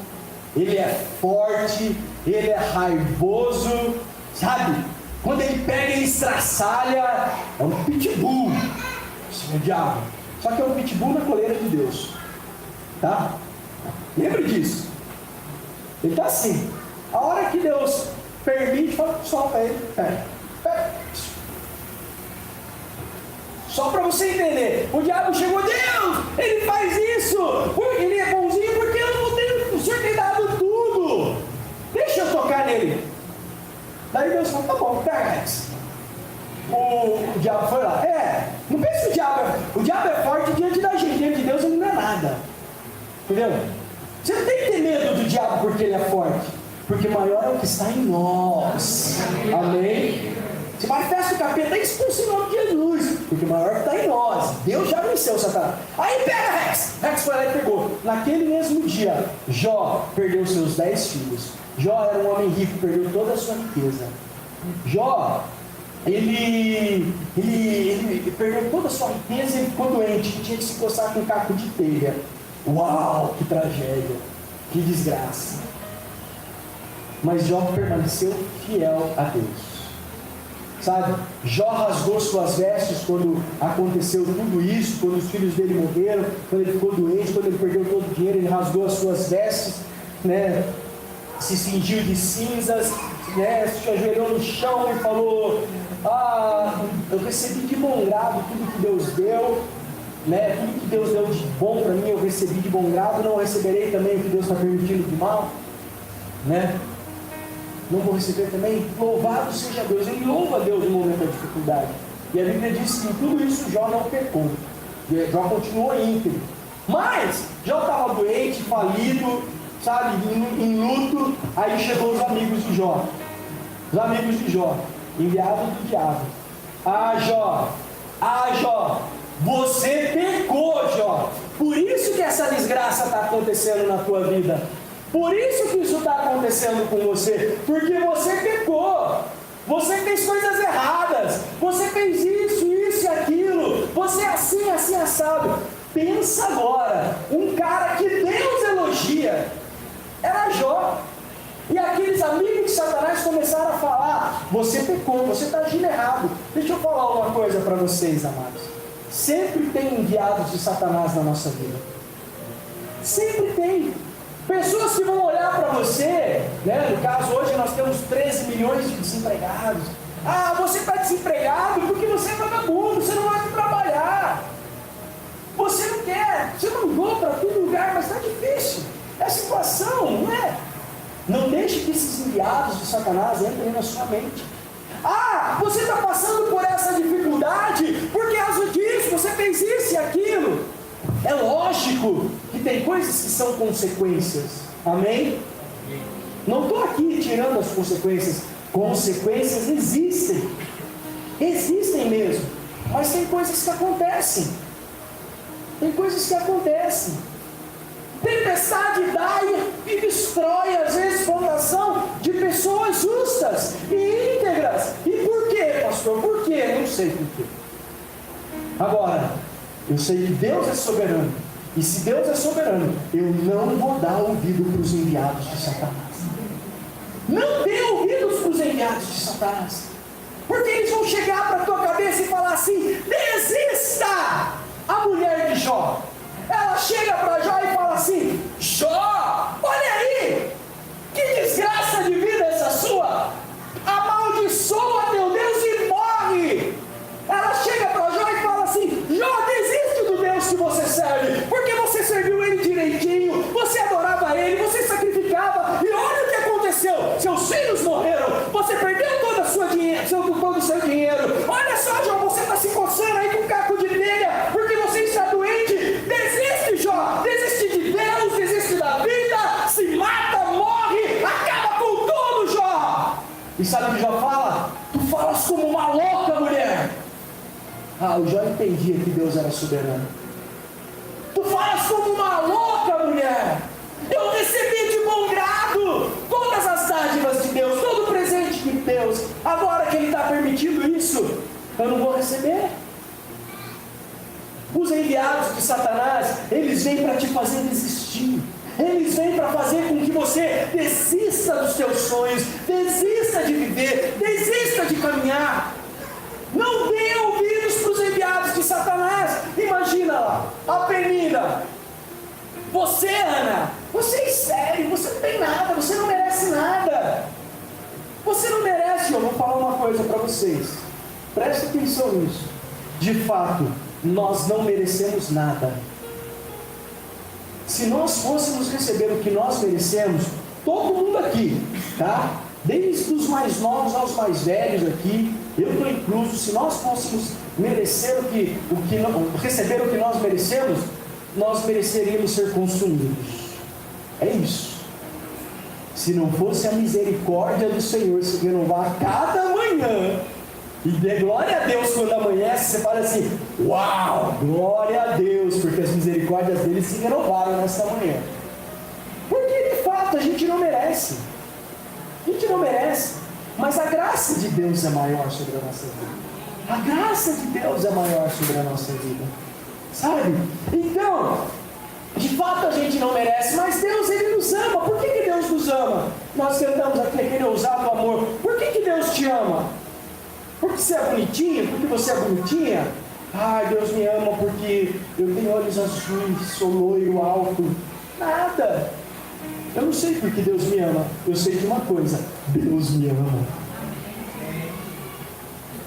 ele é forte, ele é raivoso, sabe? Quando ele pega, ele estraçalha. É um pitbull, o diabo. Só que é um pitbull na coleira de Deus, tá? Lembre disso. Ele está assim. A hora que Deus permite, fala, solta ele. Pega. Só para você entender. O diabo chegou: Deus, ele faz isso, ele é bonzinho porque o Senhor tem dado tudo. Deixa eu tocar nele. Daí Deus falou: tá bom, pega. O diabo foi lá. Não pense que o diabo é forte diante da gente, diante de Deus ele não é nada. Entendeu? Você não tem que ter medo do diabo porque ele é forte, porque maior é o que está em nós. Amém? Se manifesta o capeta, expulsa em nome de Jesus, porque maior é o que está em nós. Deus já venceu o Satanás. Aí pega Rex. Rex foi lá e pegou. Naquele mesmo dia, Jó perdeu seus 10 filhos. Jó era um homem rico, perdeu toda a sua riqueza. Jó, ele perdeu toda a sua riqueza e ele ficou doente, tinha que se coçar com um caco de telha. Uau, que tragédia, que desgraça. Mas Jó permaneceu fiel a Deus. Sabe, Jó rasgou suas vestes quando aconteceu tudo isso, quando os filhos dele morreram, quando ele ficou doente, quando ele perdeu todo o dinheiro, ele rasgou as suas vestes, né? Se cingiu de cinzas, né? Se ajoelhou no chão e falou: eu recebi de bom grado tudo que Deus deu, né? Tudo que Deus deu de bom para mim eu recebi de bom grado, não receberei também o que Deus está permitindo de mal, né? Não vou receber também? Louvado seja Deus. Ele louva a Deus no momento da dificuldade. E a Bíblia diz que em tudo isso Jó não pecou. Jó continuou íntegro. Mas Jó estava doente, falido, sabe, em luto. Aí chegou os amigos de Jó. Os amigos de Jó, enviados do diabo. Jó, você pecou, Jó. Por isso que essa desgraça está acontecendo na tua vida. Por isso que isso está acontecendo com você, porque você pecou, você fez coisas erradas, você fez isso e aquilo, você é assim, assado. Pensa agora, um cara que Deus elogia, era Jó, e aqueles amigos de Satanás começaram a falar: você pecou, você está agindo errado. Deixa eu falar uma coisa para vocês, amados, sempre tem enviados de Satanás na nossa vida, sempre tem. Pessoas que vão olhar para você, né? No caso hoje nós temos 13 milhões de desempregados. Você está desempregado porque você é vagabundo, você não vai trabalhar. Você não quer, você não voa para todo lugar, mas está difícil. É a situação, não é? Não deixe que esses enviados de Satanás entrem na sua mente. Você está passando por essa dificuldade porque causa disso, você fez isso e aquilo. É lógico que tem coisas que são consequências. Amém? Não estou aqui tirando as consequências. Consequências existem. Existem mesmo. Mas tem coisas que acontecem. Tempestade dá e destrói, às vezes, plantação de pessoas justas e íntegras. E por quê? sei por quê. Agora, eu sei que Deus é soberano. E se Deus é soberano, eu não vou dar ouvido para os enviados de Satanás. Não dê ouvidos para os enviados de Satanás. Porque eles vão chegar para a tua cabeça e falar assim: desista! A mulher de Jó, ela chega para Jó e fala assim: Jó, olha aí! Que desgraça de vida essa sua! Amaldiçoa teu Deus e morre! Ela chega para Jó e fala assim: Jó, desiste do Deus que você serve, porque você serviu ele direitinho, você adorava ele, você sacrificava, e olha o que aconteceu: seus filhos morreram, você perdeu todo o seu dinheiro. Olha só, Jó, você está se coçando aí com um caco de telha, porque você está doente. Desiste, Jó, desiste de Deus, desiste da vida, se mata, morre, acaba com tudo, Jó. E sabe o que Jó fala? Tu falas como uma louca, mulher. O Jó entendia que Deus era soberano. Tu falas como uma louca, mulher. Eu recebi de bom grado todas as dádivas de Deus, todo o presente de Deus. Agora que Ele está permitindo isso, eu não vou receber. Os enviados de Satanás, eles vêm para te fazer desistir. Eles vêm para fazer com que você desista dos teus sonhos, desista de viver, desista de caminhar. Não dê ouvidos para os enviados de Satanás. Imagina lá, a Penina. Você, Ana, você é sério, você não tem nada, você não merece nada. Você não merece. Eu vou falar uma coisa para vocês. Preste atenção nisso. De fato, nós não merecemos nada. Se nós fôssemos receber o que nós merecemos, todo mundo aqui, tá? Desde os mais novos aos mais velhos aqui, eu estou incluso. Se nós fôssemos merecer receber o que nós merecemos, nós mereceríamos ser consumidos. É isso. Se não fosse a misericórdia do Senhor se renovar a cada manhã, e dê glória a Deus quando amanhece, você fala assim: uau, glória a Deus, porque as misericórdias dele se renovaram nesta manhã. Porque de fato a gente não merece. A gente não merece. Mas a graça de Deus é maior sobre a nossa vida. A graça de Deus é maior sobre a nossa vida. Sabe? Então, de fato a gente não merece, mas Deus, Ele nos ama. Por que Deus nos ama? Nós cantamos aqui aquele ousado amor. Por que Deus te ama? Porque você é bonitinha? Porque você é bonitinha? Deus me ama porque eu tenho olhos azuis, sou loiro, alto. Nada. Eu não sei porque Deus me ama. Eu sei de uma coisa: Deus me ama.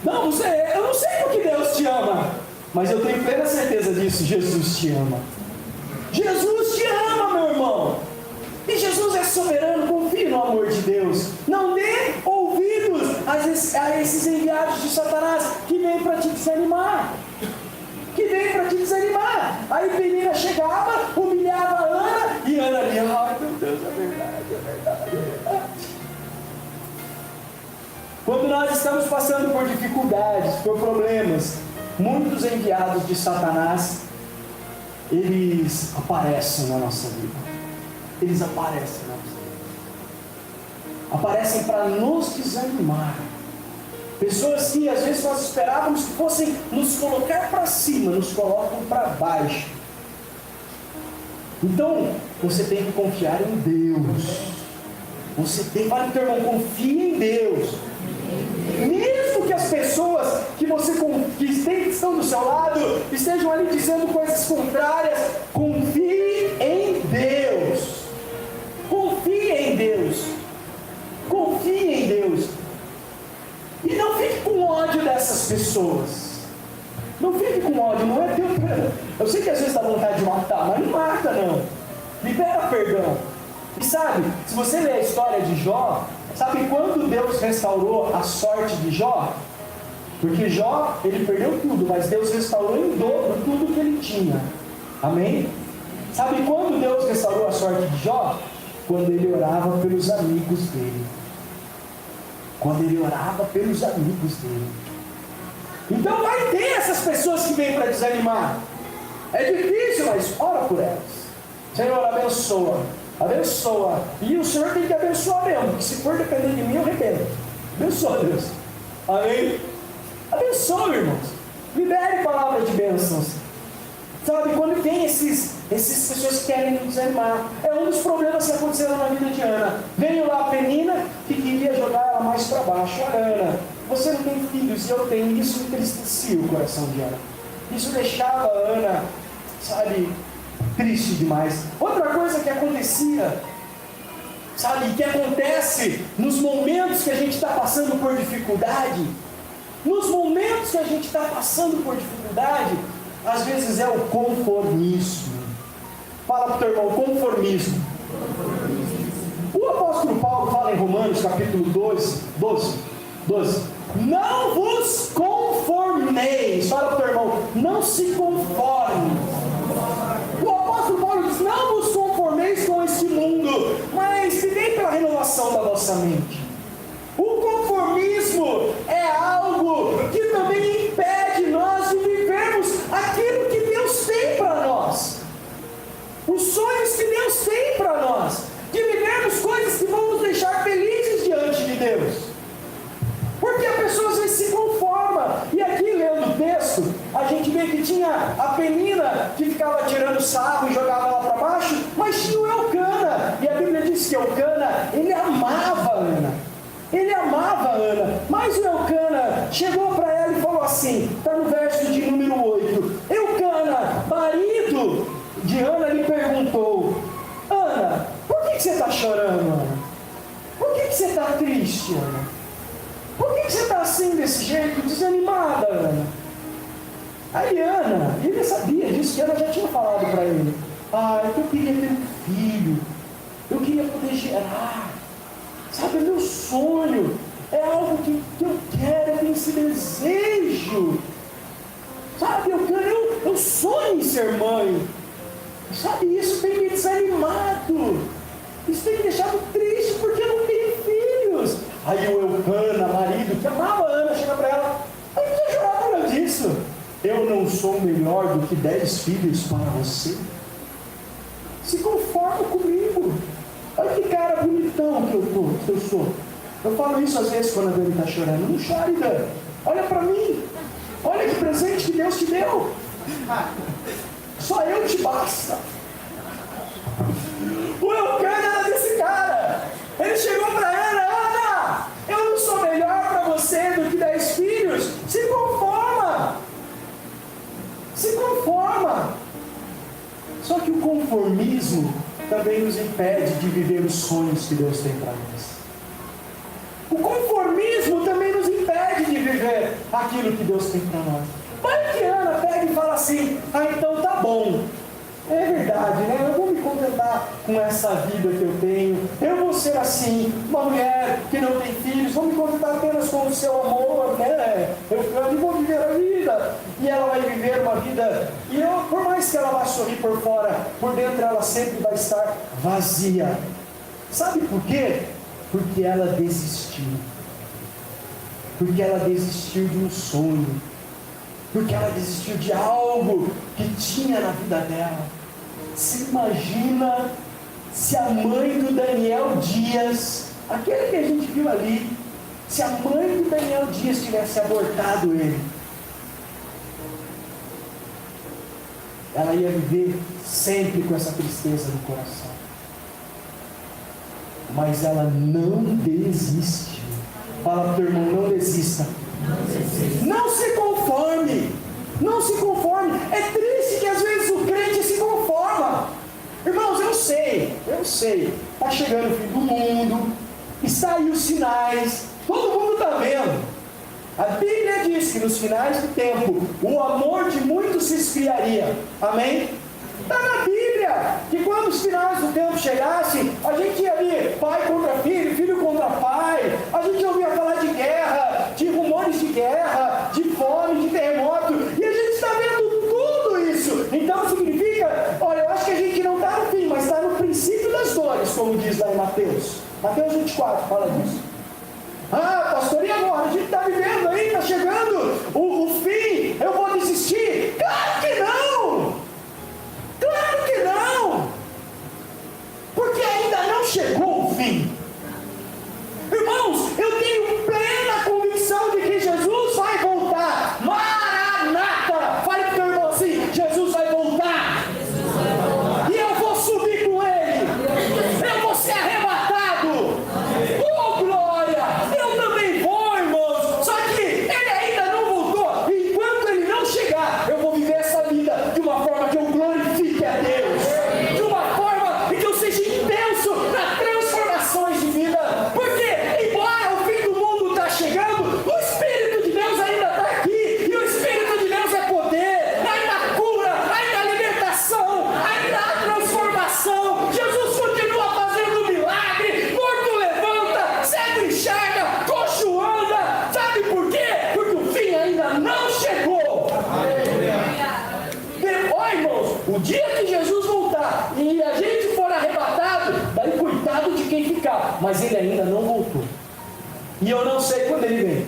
Não, eu não sei porque Deus te ama, mas eu tenho plena certeza disso: Jesus te ama. Jesus te ama, meu irmão. E Jesus é soberano. Confie no amor de Deus. Não dê ouvidos a esses enviados de Satanás que vêm para te desanimar. Aí Penina chegava, humilhava a Ana, e Ana ali: ai meu Deus, é verdade. Quando nós estamos passando por dificuldades, por problemas, muitos enviados de Satanás, eles aparecem na nossa vida. Eles aparecem na nossa vida. Aparecem para nos desanimar. Pessoas que às vezes nós esperávamos que fossem nos colocar para cima, nos colocam para baixo. Então, você tem que confiar em Deus. Fala teu irmão, confia em Deus. Mesmo que as pessoas que estão do seu lado estejam ali dizendo coisas contrárias, confie em Deus. Confie em Deus. Confie em Deus. E não fique com ódio dessas pessoas. Não fique com ódio, não é teu. Eu sei que às vezes dá vontade de matar, mas não mata não. Libera perdão. E sabe, se você ler a história de Jó, sabe quando Deus restaurou a sorte de Jó? Porque Jó, ele perdeu tudo, mas Deus restaurou em dobro tudo que ele tinha. Amém? Sabe quando Deus restaurou a sorte de Jó? Quando ele orava pelos amigos dele. Quando ele orava pelos amigos dele. Então vai ter essas pessoas que vêm para desanimar. É difícil, mas ora por elas. Senhor, abençoa. Abençoa. E o Senhor tem que abençoar mesmo. Porque se for depender de mim, eu arrependo. Abençoa, Deus. Amém? Abençoe, irmãos. Libere palavra de bênçãos. Sabe, quando tem essas pessoas que querem nos desanimar, é um dos problemas que aconteceram na vida de Ana. Veio lá a Penina que queria jogar ela mais para baixo. Olha, Ana, você não tem filhos e eu tenho. Isso entristecia o coração de Ana. Isso deixava a Ana, sabe, triste demais. Outra coisa que acontecia, sabe, que acontece nos momentos que a gente está passando por dificuldade, nos momentos que a gente está passando por dificuldade, às vezes é o conformismo. Fala para o teu irmão, conformismo. O apóstolo Paulo fala em Romanos capítulo 12. Não vos conformeis. Fala para o teu irmão, não se conforme. O apóstolo Paulo diz, não vos conformeis com este mundo, mas se dê pela renovação da vossa mente. O conformismo é algo que também impede nós de vivermos aquilo que Deus tem para nós. Os sonhos que Deus tem para nós. De vivermos coisas que vão nos deixar felizes diante de Deus. Porque a pessoa às vezes se conforma. E aqui lendo o texto, a gente vê que tinha a Penina que ficava tirando sarro e jogava ela para baixo, mas tinha o Elcana. E a Bíblia diz que Elcana, ele amava a Ana. Ele amava a Ana, mas o Elcana chegou para ela e falou assim, está no verso de número 8, Elcana, marido de Ana, lhe perguntou, Ana, por que você está chorando, Ana? Por que você está triste, Ana? Por que você está assim desse jeito, desanimada, Ana? Aí Ana, ele sabia disso, que Ana já tinha falado para ele, eu queria ter um filho, eu queria poder gerar. Sabe, é meu sonho, é algo que eu quero, eu tenho esse desejo. Sabe, eu sonho em ser mãe. Sabe, isso tem me desanimado. Isso tem me deixado triste porque eu não tenho filhos. Aí o Elcana, marido, que amava a Ana, chega para ela, não precisa chorar por causa disso. Eu não sou melhor do que 10 filhos para você. Se conforma comigo. Olha que cara bonitão que eu sou. Eu falo isso às vezes quando a Dani está chorando. Não chore, Dani. Olha para mim. Olha que presente que Deus te deu. Só eu te basta. O Elcana era desse cara. Ele chegou para Ana, eu não sou melhor para você do que 10 filhos. Se conforma. Se conforma. Só que o conformismo também nos impede de viver os sonhos que Deus tem para nós. O conformismo também nos impede de viver aquilo que Deus tem para nós. Vai que Ana pega e fala assim, então tá bom. É verdade, né? Eu vou me contentar com essa vida que eu tenho. Eu vou ser assim, uma mulher que não tem filhos. Vou me contentar apenas com o seu amor, né? Eu vou viver a vida. E ela vai viver uma vida. E por mais que ela vá sorrir por fora, por dentro ela sempre vai estar vazia. Sabe por quê? Porque ela desistiu. Porque ela desistiu de um sonho. Porque ela desistiu de algo que tinha na vida dela. Você imagina se a mãe do Daniel Dias, aquele que a gente viu ali, se a mãe do Daniel Dias tivesse abortado ele, ela ia viver sempre com essa tristeza no coração. Mas ela não desistiu. Fala para o teu irmão, não desista. Não se conforme. Não se conforme. É triste que às vezes o crente se conforma. Irmãos, eu sei. Está chegando o fim do mundo. Está aí os sinais. Todo mundo está vendo. A Bíblia diz que nos finais do tempo o amor de muitos se esfriaria. Amém? Está na Bíblia que quando os finais do tempo chegassem, a gente ia ver pai contra filho, filho contra pai, a gente ouvia falar de guerra, de rumores de guerra, de fome, de terremoto, e a gente está vendo tudo isso. Então significa, olha, eu acho que a gente não está no fim, mas está no princípio das dores, como diz lá em Mateus. Mateus 24 fala disso. Pastor, e agora? A gente está vivendo aí, está chegando o fim, eu vou desistir? Claro que não! Claro que não! Porque ainda não chegou o fim. Irmãos, eu tenho plena convicção de que Jesus vai voltar. O dia que Jesus voltar e a gente for arrebatado, daí coitado de quem ficar. Mas ele ainda não voltou. E eu não sei quando ele vem.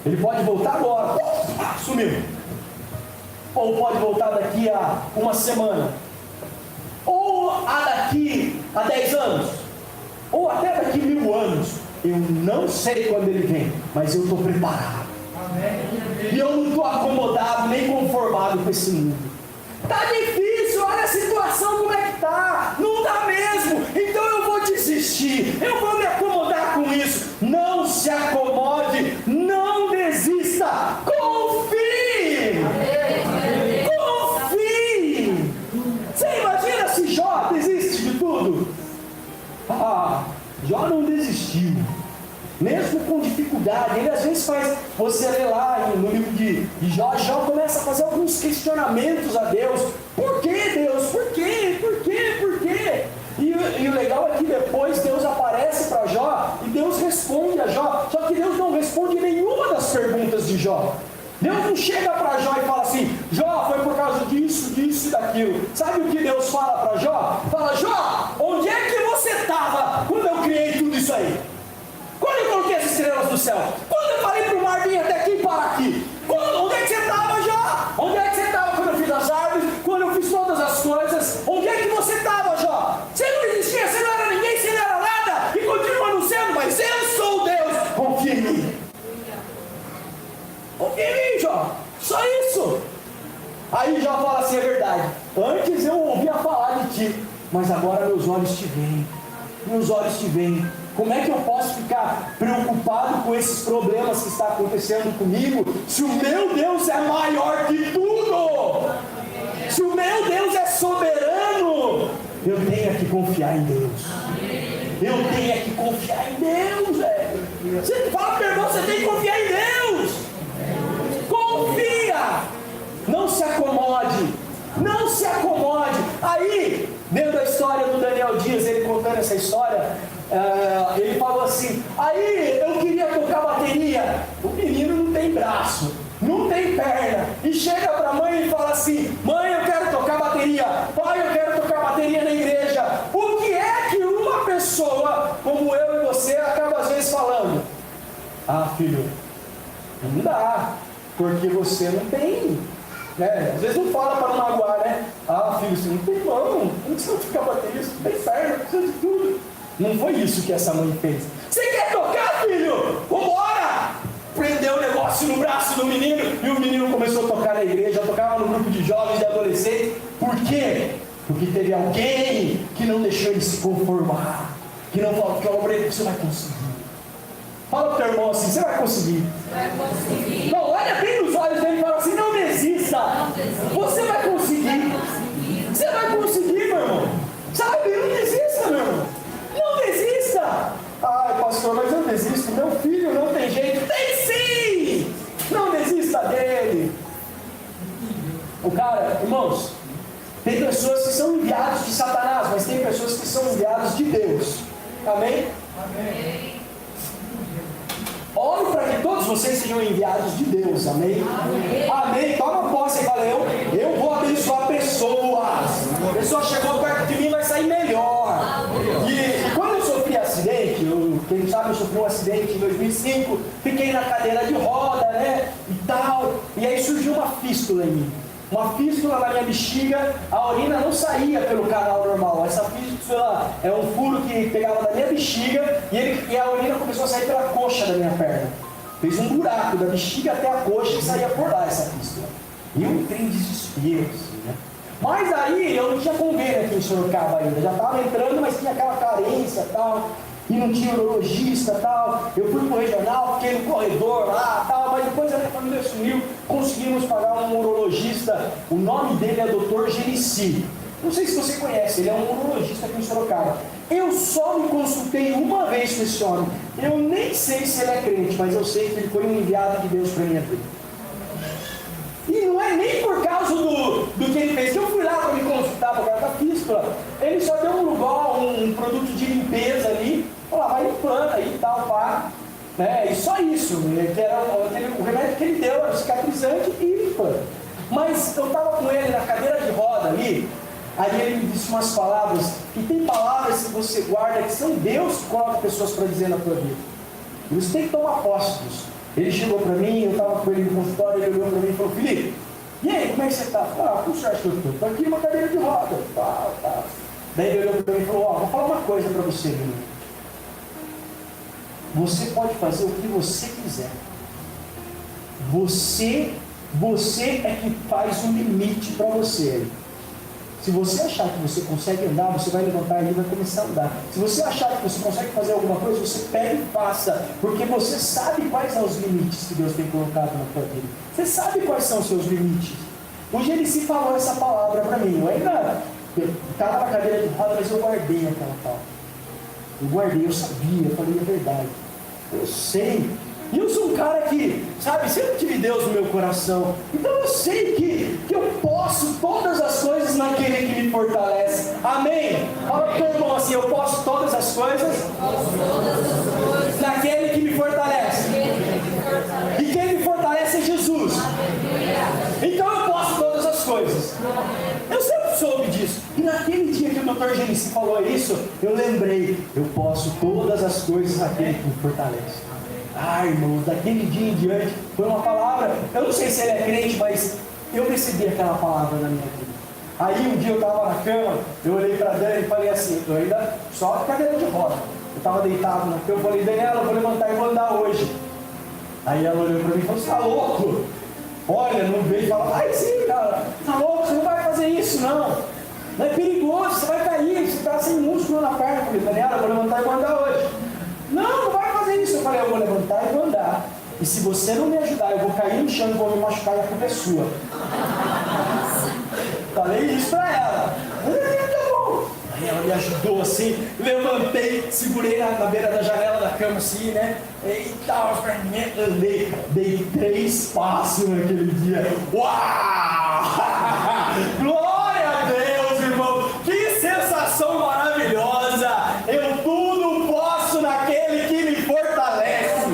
Ele pode voltar agora. Sumiu. Ou pode voltar daqui a uma semana. Ou daqui a 10 anos. Ou até daqui 1000 anos. Eu não sei quando ele vem. Mas eu estou preparado. E eu não estou acomodado nem conformado com esse mundo. Está difícil, olha a situação como é que está. Não está mesmo. Então eu vou desistir. Eu vou me acomodar com isso. Não se acomode. Não desista. Confie. Confie. Você imagina se Jó desiste de tudo? Jó não desistiu. Mesmo com dificuldade, ele às vezes faz, você lê lá no livro de Jó, Jó começa a fazer alguns questionamentos a Deus. Por que Deus? Por quê? Por quê? Por quê? E o legal é que depois Deus aparece para Jó e Deus responde a Jó. Só que Deus não responde nenhuma das perguntas de Jó. Deus não chega para Jó e fala assim, Jó, foi por causa disso, disso e daquilo. Sabe o que Deus fala para Jó? Fala, Jó, onde é que você estava quando eu criei tudo isso aí? Quando eu coloquei as estrelas do céu? Quando eu falei para o mar vir até aqui e parar aqui? Onde é que você estava, Jó? Onde é que você estava quando eu fiz as árvores? Quando eu fiz todas as coisas? Onde é que você estava, Jó? Você não existia, você não era ninguém, você não era nada. E continua anunciando, mas eu sou Deus. Confia em mim. Confia em mim, Jó. Só isso. Aí Jó fala assim, é verdade. Antes eu ouvia falar de ti, mas agora meus olhos te veem. Meus olhos te veem. Como é que eu posso ficar preocupado com esses problemas que estão acontecendo comigo, se o meu Deus é maior que tudo? Se o meu Deus é soberano, eu tenho que confiar em Deus. Eu tenho que confiar em Deus, velho. Você fala para o irmão, você tem que confiar em Deus. Confia. Não se acomode. Não se acomode. Aí, dentro da história do Daniel Dias, ele contando essa história, ele falou assim, aí eu queria tocar bateria. O menino não tem braço, não tem perna, e chega para a mãe e fala assim, mãe, eu quero tocar bateria, pai, eu quero tocar bateria na igreja. O que é que uma pessoa como eu e você acaba às vezes falando? Filho, não dá, porque você não tem, né? Às vezes não fala para não magoar, né? Filho, você não tem mão, não precisa tocar bateria, você não tem perna, precisa de tudo. Não foi isso que essa mãe fez. Você quer tocar, filho? Vambora! Prendeu o negócio no braço do menino e o menino começou a tocar na igreja, tocava no grupo de jovens e adolescentes. Por quê? Porque teve alguém que não deixou ele se conformar, que não falou, que eu falei, você vai conseguir. Fala pro teu irmão assim, você vai conseguir. Vai conseguir. Não, olha bem nos olhos dele e fala assim, não desista. Não desista. Você vai conseguir. Você vai conseguir, meu irmão. Sabe, não desista, meu irmão. Não desista. Pastor, mas eu desisto. Meu filho não tem jeito. Tem sim. Não desista dele. O cara, irmãos, tem pessoas que são enviados de Satanás, mas tem pessoas que são enviados de Deus. Amém? Amém. Oro para que todos vocês sejam enviados de Deus, amém? Amém. Amém. Toma posse e fala, eu vou abençoar pessoas. A pessoa chegou perto de mim, vai sair melhor. E quando eu sofri acidente, quem sabe eu sofri um acidente em 2005, fiquei na cadeira de roda, né? E tal. E aí surgiu uma fístula em mim. Uma fístula na minha bexiga, a urina não saía pelo canal normal. Essa fístula é um furo que pegava da minha bexiga e a urina começou a sair pela coxa da minha perna. Fez um buraco da bexiga até a coxa e saía por lá essa fístula. E eu entrei em desespero, assim, né? Mas aí eu não tinha convênio aqui em Sorocaba ainda. Já estava entrando, mas tinha aquela carência e tal. E não tinha urologista e tal. Eu fui pro regional, fiquei no corredor lá e tal. Mas depois a minha família sumiu, conseguimos pagar um urologista. O nome dele é Dr. Genici. Não sei se você conhece, ele é um urologista aqui em Sorocaba. Eu só me consultei uma vez com esse homem. Eu nem sei se ele é crente, mas eu sei que ele foi um enviado de Deus para minha vida. E não é nem por causa do que ele fez. Eu fui lá para me consultar por causa da fístula. Ele só deu um produto de limpeza ali. Falou, vai limpando aí e tal, pá. Né? E só isso. Que era o remédio que ele deu, era cicatrizante e limpando. Mas eu estava com ele na cadeira de roda ali. Aí ele me disse umas palavras, e tem palavras que você guarda, que são Deus que coloca pessoas para dizer na tua vida. E você tem que tomar posse disso. Ele chegou para mim, eu estava com ele no consultório, ele olhou para mim e falou: Felipe, e aí, como é que você está? Como você acha que eu estou? Estou aqui numa cadeira de roda. Daí ele olhou para mim e falou: vou falar uma coisa para você, menino. Você pode fazer o que você quiser. Você é que faz um limite para você. Se você achar que você consegue andar, você vai levantar e vai começar a andar. Se você achar que você consegue fazer alguma coisa, você pega e faça. Porque você sabe quais são os limites que Deus tem colocado na tua vida. Você sabe quais são os seus limites. Hoje ele se falou essa palavra para mim. Eu ainda estava na cadeira de roda, mas eu guardei aquela palavra. Eu guardei, eu sabia, eu falei a verdade. Eu sei. E eu sou um cara que, sabe, sempre tive Deus no meu coração. Então eu sei que eu posso todas as coisas naquele que me fortalece. Amém? Fala para o teu irmão assim: eu posso todas as coisas naquele que me fortalece. E quem me fortalece é Jesus. Então eu posso todas as coisas. Eu sempre soube disso. E naquele dia que o Dr. Genici falou isso, eu lembrei: eu posso todas as coisas naquele que me fortalece. Irmãos, daquele dia em diante, foi uma palavra, eu não sei se ele é crente, mas eu recebi aquela palavra na minha vida. Aí um dia eu estava na cama, eu olhei para a Dani e falei assim, eu ainda só cadeira de roda, eu estava deitado na cama, eu falei: Daniela, eu vou levantar e vou andar hoje. Aí ela olhou para mim e falou: você está louco? Olha, não veio e falou: ai sim, cara, está louco, você não vai fazer isso não é perigoso, você vai cair, você está sem músculo na perna. Eu falei: Daniela, eu vou levantar e vou andar hoje. Não vai fazer isso. Eu falei: eu vou levantar e vou andar. E se você não me ajudar, eu vou cair no chão e vou me machucar e a culpa é sua. Falei isso pra ela. Tá bom. Aí ela me ajudou assim, levantei, segurei na beira da janela da cama assim, né? E tal, as perninhas, andei, dei 3 passos naquele dia. Uau! Glória a Deus, irmão! Que sensação maravilhosa! Eu tudo posso naquele que me fortalece.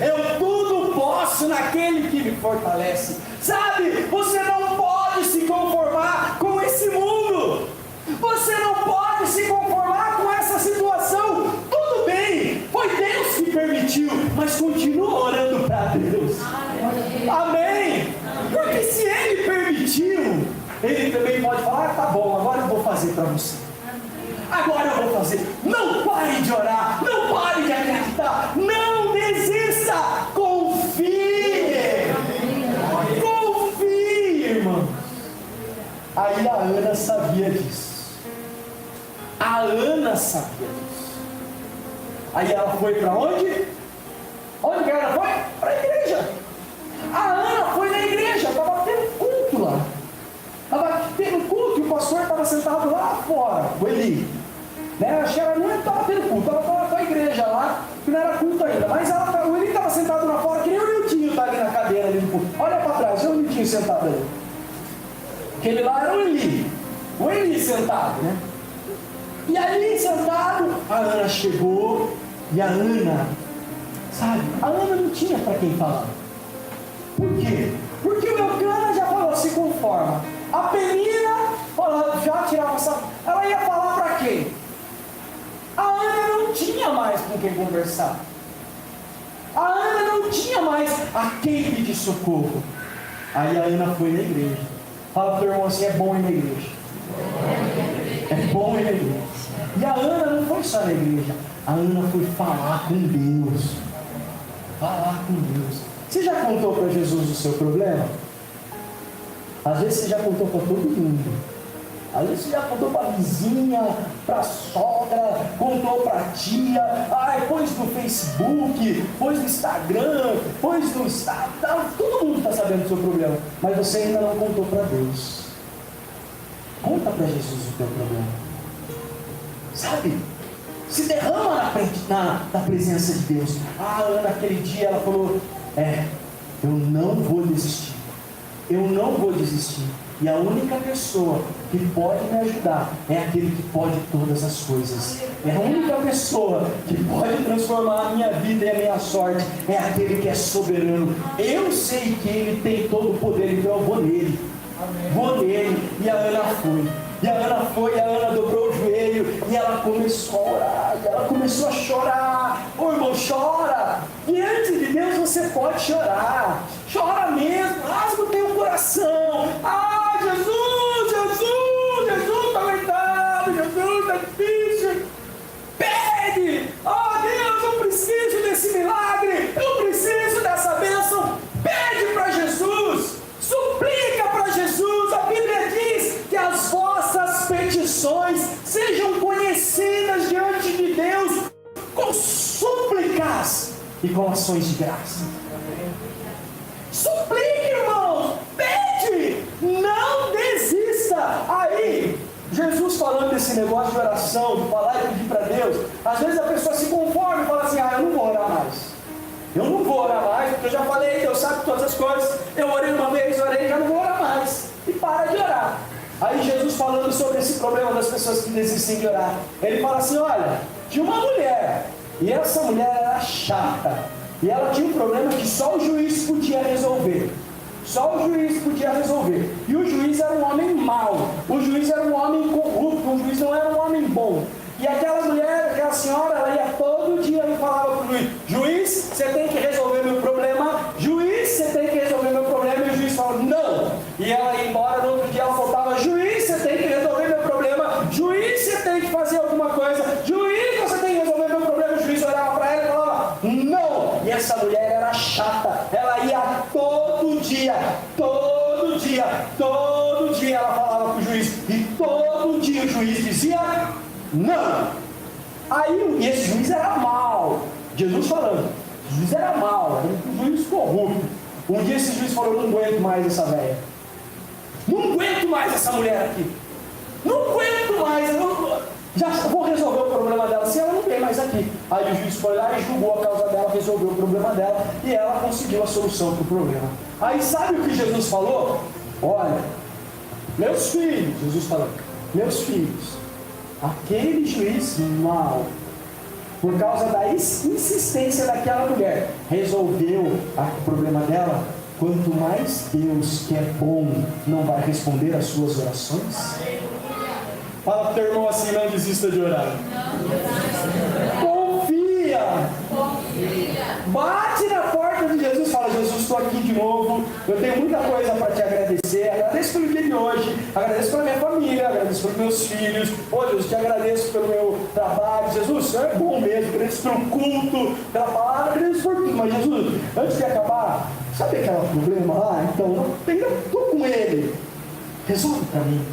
Eu tudo posso naquele que me fortalece. Sabe, você não pode se conformar com esse mundo. Você não pode se conformar com essa situação. Tudo bem, foi Deus que permitiu, mas continua orando para Deus. Amém? Porque se Ele permitiu, Ele também pode falar: tá bom, agora eu vou fazer para você. Agora eu vou fazer. Não pare de orar, não pare de acreditar, não desista, confie, irmão. Aí a Ana sabia disso. A Ana sabia disso. Aí ela foi para onde? Onde que ela foi? Para a igreja. A Ana foi na igreja, estava tendo culto lá. Estava tendo culto e o pastor estava sentado lá fora, o Eli. Né? Acho que ela não estava tendo culto, estava com a igreja lá, que não era culto ainda. Mas o Eli estava sentado lá fora, que nem o Niltinho está ali na cadeira ali no culto. Olha para trás, olha o Niltinho sentado ali. Aquele lá era o Eli sentado, né? E ali sentado, a Ana chegou, e a Ana, sabe, a Ana não tinha para quem falar. Por quê? Porque o Eucana já falou: se conforma. A Penina já tirava essa. Ela ia falar para quem? A Ana não tinha mais com quem conversar. A Ana não tinha mais a quem pedir socorro. Aí a Ana foi na igreja. Fala para o teu irmão assim: é bom ir na igreja. É bom ir na igreja. E a Ana não foi só na igreja. A Ana foi falar com Deus. Falar com Deus. Você já contou para Jesus o seu problema? Às vezes você já contou para todo mundo. Às vezes você já contou para a vizinha, para a sogra, contou para a tia, pôs no Facebook, pôs no Instagram, pôs no Instagram, todo mundo está sabendo do seu problema, mas você ainda não contou para Deus. Conta para Jesus o teu problema. Sabe? Se derrama na presença de Deus. A Ana, naquele dia, ela falou: eu não vou desistir. Eu não vou desistir. E a única pessoa que pode me ajudar é aquele que pode todas as coisas. É a única pessoa que pode transformar a minha vida e a minha sorte. É aquele que é soberano. Eu sei que Ele tem todo o poder, então eu vou nele. Vou nele. E a Ana foi. E a Ana foi, e a Ana dobrou o joelho, e ela começou a orar, e ela começou a chorar. Ô irmão, chora! Diante de Deus você pode chorar. Chora mesmo, rasga o teu coração. Ah, Jesus, Jesus, Jesus está aguentado, Jesus está difícil. Pede! Oh Deus, eu preciso desse milagre, eu preciso dessa bênção. Pede para Jesus, suplica para Jesus. A Bíblia diz que as vossas petições sejam conhecidas diante de Deus com súplicas e com ações de graça. Suplique, irmãos, pede, não desista. Aí, Jesus falando desse negócio de oração, de falar e pedir para Deus, às vezes a pessoa se conforma e fala assim: eu não vou orar mais. Eu não vou orar mais, porque eu já falei, Deus sabe todas as coisas. Eu orei uma vez, orei, já não vou orar mais. E para de orar. Aí Jesus falando sobre esse problema das pessoas que desistem de orar, ele fala assim: olha, tinha uma mulher, e essa mulher era chata, e ela tinha um problema que só o juiz podia resolver. Só o juiz podia resolver. E o juiz era um homem mau. O juiz era um homem corrupto. O juiz não era um homem bom. E aquela mulher, aquela senhora, ela ia todo dia e falava para o juiz: juiz, você tem que resolver meu problema. Juiz, você tem que resolver meu problema. E o juiz falava: não. E ela ia embora, no outro dia ela voltava: juiz, você tem que resolver meu problema. Juiz, você tem que fazer alguma coisa. Juiz, você tem que resolver meu problema. O juiz olhava para ela e falava: não. E essa mulher era chata. Ela ia todo dia ela falava para o juiz. E todo dia o juiz dizia não. Aí esse juiz era mau. Jesus falando, o juiz era mau, era um juiz corrupto. Um dia esse juiz falou: não aguento mais essa velha. Não aguento mais essa mulher aqui. Não aguento mais. Já vou resolver o problema dela, se ela não vem mais aqui. Aí o juiz foi lá e julgou a causa dela, resolveu o problema dela, e ela conseguiu a solução para o problema. Aí sabe o que Jesus falou? Olha, meus filhos, Jesus falou, meus filhos, aquele juiz mau, por causa da insistência daquela mulher, resolveu o problema dela. Quanto mais Deus, que é bom, não vai responder às suas orações? Fala para o teu irmão assim: não desista de orar. Confia. Bate na porta de Jesus. Fala: Jesus, estou aqui de novo. Eu tenho muita coisa para te agradecer. Agradeço pelo dia de hoje. Agradeço pela minha família. Agradeço pelos meus filhos. Ô Jesus, te agradeço pelo meu trabalho. Jesus, o Senhor é bom mesmo. Agradeço pelo culto, pela palavra. Agradeço por tudo. Mas Jesus, antes de acabar, sabe aquele problema lá? Então, eu estou com ele. Resolve para mim.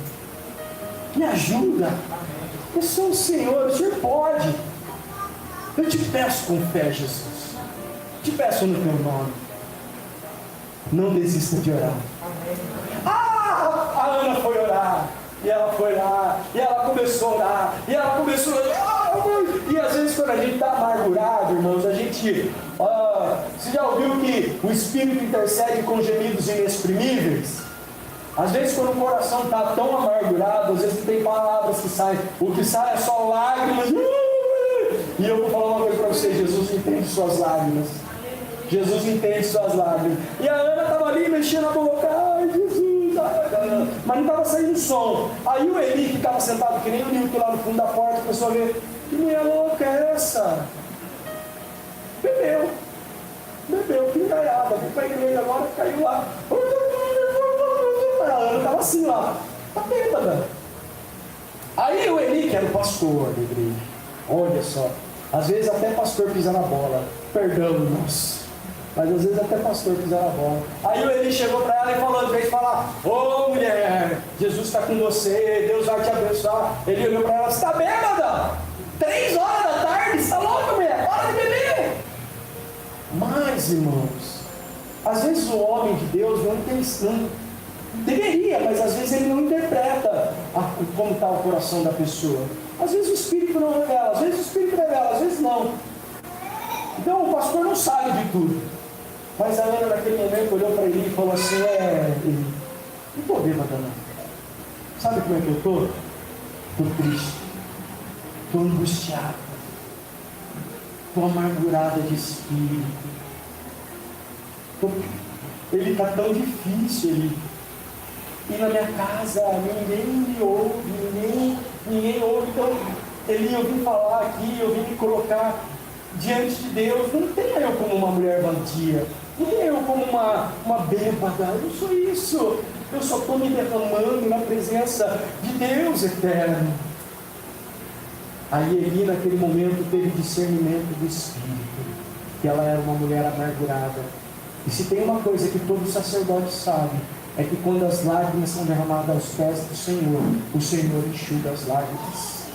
Me ajuda. Eu sou o Senhor pode. Eu te peço com fé, Jesus. Te peço no teu nome. Não desista de orar. A Ana foi orar. E ela foi lá. E ela começou a orar. E ela começou a orar. E às vezes quando a gente está amargurado, irmãos, a gente... você já ouviu que o Espírito intercede com gemidos inexprimíveis? Às vezes quando o coração está tão amargurado, às vezes não tem palavras que saem. O que sai é só lágrimas. E eu vou falar uma coisa para você: Jesus entende suas lágrimas. Jesus entende suas lágrimas. E a Ana estava ali mexendo a boca. Ai, Jesus. Mas não estava saindo som. Aí o Eli, que estava sentado que nem o Nilton lá no fundo da porta, começou a ver: que mulher louca é essa? Bebeu, pingaiada. Fui para a igreja agora, caiu lá. A Ana estava assim lá, tá bêbada. Aí o Eli, que era o pastor da igreja, olha só, às vezes até pastor pisa na bola, perdão, irmãos, mas às vezes até pastor pisa na bola. Aí o Eli chegou para ela e falou, em vez de falar: ô mulher, Jesus está com você, Deus vai te abençoar. Ele olhou para ela: você está bêbada? 3 horas da tarde, você está louca, mulher? Para de beber. Mas, irmãos, às vezes o homem de Deus não tem, deveria, mas às vezes ele não interpreta como está o coração da pessoa. Às vezes o Espírito não revela, às vezes o Espírito revela, às vezes não. Então o pastor não sabe de tudo. Mas a Ana naquele momento olhou para ele e falou assim: Eli, não estou bêbada não. Sabe como é que eu estou? Estou triste, estou angustiado, estou amargurada de espírito. Ele está tão difícil, ele. E na minha casa ninguém me ouve, ninguém ouve. Então, Eli, eu vim falar aqui, eu vim me colocar diante de Deus. Não tenha eu como uma mulher vadia, não tenha eu como uma bêbada. Eu não sou isso. Eu só estou me derramando na presença de Deus eterno. Aí Eli, naquele momento, teve discernimento do Espírito, que ela era uma mulher amargurada. E se tem uma coisa que todo sacerdote sabe, é que quando as lágrimas são derramadas aos pés do Senhor, o Senhor enxuga as lágrimas.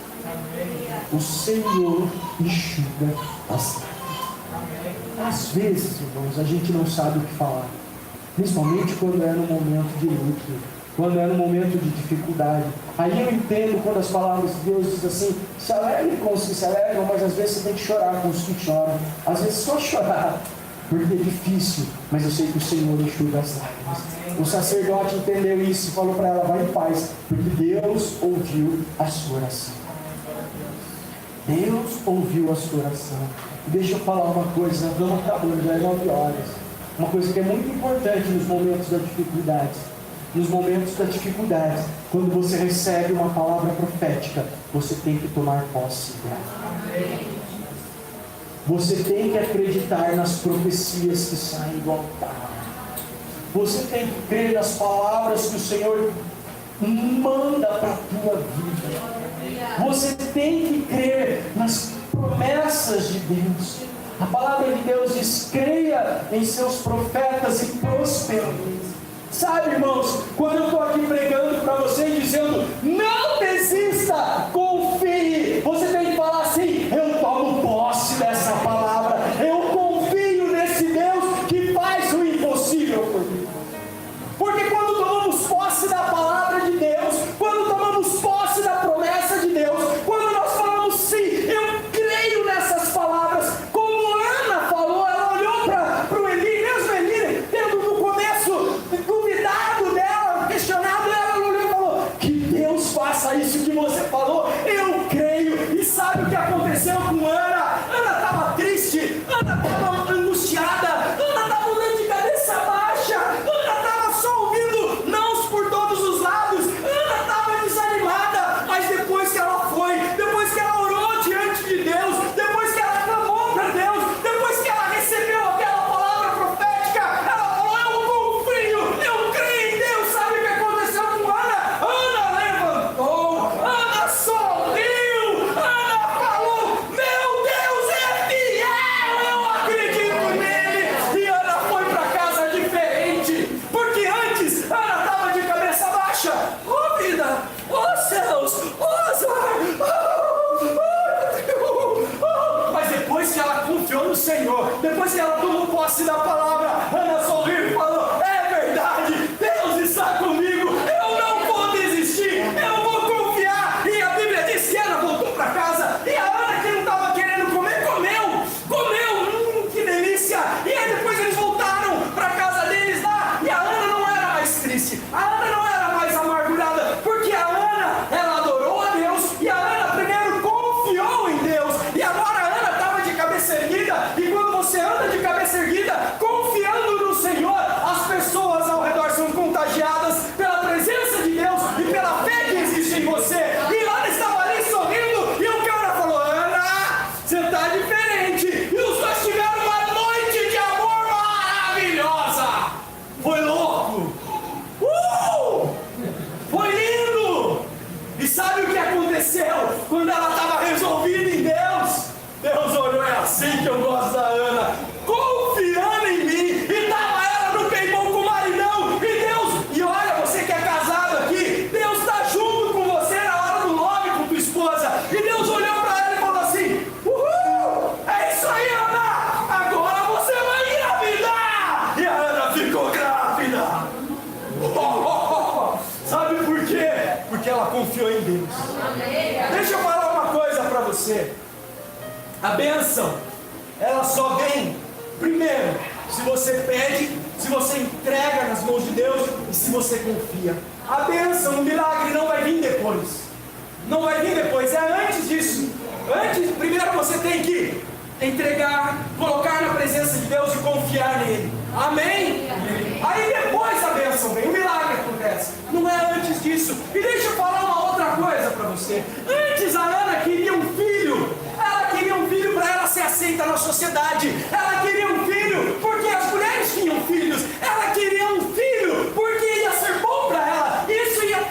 O Senhor enxuga as lágrimas. Às vezes, irmãos, a gente não sabe o que falar, principalmente quando é no momento de luto, quando é no momento de dificuldade. Aí eu entendo quando as palavras de Deus dizem assim: se alegrem com os que se alegram, mas às vezes você tem que chorar com os que choram. Às vezes só chorar, porque é difícil, mas eu sei que o Senhor enxuga as lágrimas. O sacerdote entendeu isso e falou para ela: vai em paz, porque Deus ouviu a sua oração. Deus ouviu a sua oração. E deixa eu falar uma coisa, nós vamos acabando, já é 9 horas. Uma coisa que é muito importante nos momentos da dificuldade. Nos momentos da dificuldade, quando você recebe uma palavra profética, você tem que tomar posse dela. Você tem que acreditar nas profecias que saem do altar. Você tem que crer nas palavras que o Senhor manda para a tua vida. Você tem que crer nas promessas de Deus. A palavra de Deus diz: creia em seus profetas e prospereis. Sabe, irmãos, quando eu estou aqui pregando para vocês, dizendo: não desista, confie, você tem que falar assim: eu tomo posse dessa palavra, eu confio nesse Deus que faz o impossível por mim. Porque quando tomamos posse da palavra de Deus, quando tomamos posse da promessa de Deus, quando nós falamos sim, eu creio nessas palavras, como Ana falou, ela olhou para o Eli, mesmo Eli, tendo no começo duvidado dela, questionado, ela olhou e falou: que Deus faça isso que você falou, eu creio. E sabe o que aconteceu com Ana? Ana estava triste, Ana estava angustiada, Ana estava andando de cabeça baixa, Ana estava só ouvindo nãos por todos os lados, Ana estava desanimada. Mas depois que ela foi, depois que ela orou diante de Deus, depois que ela clamou para Deus, depois que ela recebeu aquela palavra profética, ela falou: eu confio, eu creio em Deus. Sabe o que aconteceu com Ana? Ana levantou, Ana sorriu, Ana falou: meu Deus é fiel, eu acredito nele. E Ana foi para casa diferente, porque antes Ana estava de cabeça baixa. Oh vida, oh céus, oh azar, mas depois que ela confiou no Senhor, depois que ela tomou posse da palavra, Ana sorriu e falou: é verdade, Deus está comigo, eu não vou desistir, eu vou confiar. E a Bíblia diz que Ana voltou para casa, e a Ana, que não estava querendo comer, comeu, que delícia. E aí depois eles voltaram para a casa deles lá, e a Ana não era mais triste, a Ana não era mais amargurada, porque a Ana, ela adorou a Deus, e a Ana primeiro confiou em Deus, e agora a Ana estava de cabeça erguida. E quando você anda de cabeça erguida, confiando no Senhor, as pessoas ao redor são contagiadas pela presença de Deus e pela fé que existe em você. E Ana estava ali sorrindo, e o cara falou: Ana, você está diferente. E os dois tiveram uma noite de amor maravilhosa. Foi louco, foi lindo. E sabe o que aconteceu? Quando ela estava resolvida em Deus, Deus olhou: é assim que eu gosto da Ana, confiando em mim. E estava ela no peitão com o maridão. E Deus, e olha, você que é casado aqui, Deus está junto com você na hora do nome com tua esposa. E Deus olhou para ela e falou assim: uhul, é isso aí, Ana, agora você vai engravidar. E a Ana ficou grávida. Sabe por quê? Porque ela confiou em Deus. Deixa eu falar uma coisa para você. A bênção, ela só vem, primeiro, se você pede, se você entrega nas mãos de Deus e se você confia. A bênção, o milagre não vai vir depois. Não vai vir depois, é antes disso. Antes, primeiro você tem que entregar, colocar na presença de Deus e confiar nele. Amém? Aí depois a bênção vem, o milagre acontece. Não isso. E deixa eu falar uma outra coisa para você. Antes a Ana queria um filho. Ela queria um filho para ela ser aceita na sociedade. Ela queria um filho porque as mulheres tinham filhos. Ela queria um filho porque ia ser bom para ela. Isso ia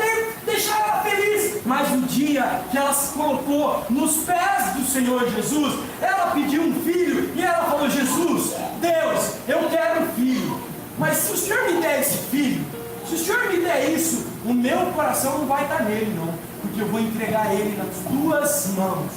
deixar ela feliz. Mas no dia que ela se colocou nos pés do Senhor Jesus, ela pediu um filho e ela falou: Jesus, Deus, eu quero um filho. Mas se o Senhor me der esse filho, se o Senhor me der isso, o meu coração não vai estar nele, não. Porque eu vou entregar ele nas tuas mãos.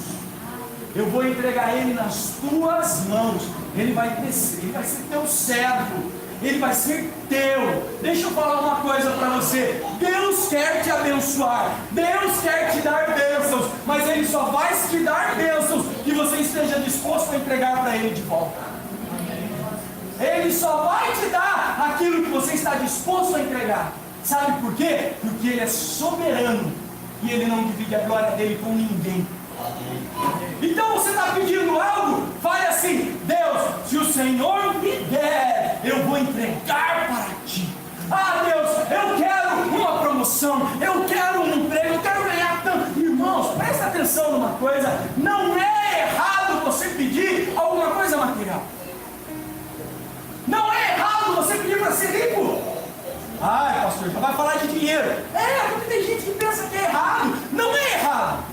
Eu vou entregar ele nas tuas mãos. Ele vai crescer, ele vai ser teu servo. Ele vai ser teu. Deixa eu falar uma coisa para você. Deus quer te abençoar. Deus quer te dar bênçãos. Mas Ele só vai te dar bênçãos que você esteja disposto a entregar para Ele de volta. Ele só vai te dar aquilo que você está disposto a entregar. Sabe por quê? Porque Ele é soberano e Ele não divide a glória dele com ninguém. Então você está pedindo algo? Fale assim: Deus, se o Senhor me der, eu vou entregar para ti. Ah, Deus, eu quero uma promoção, eu quero um emprego, eu quero ganhar tanto. Irmãos, presta atenção numa coisa: não é errado você pedir alguma coisa material. Não é errado você pedir para ser rico. Ai, pastor, já vai falar de dinheiro. Porque tem gente que pensa que é errado. Não é errado.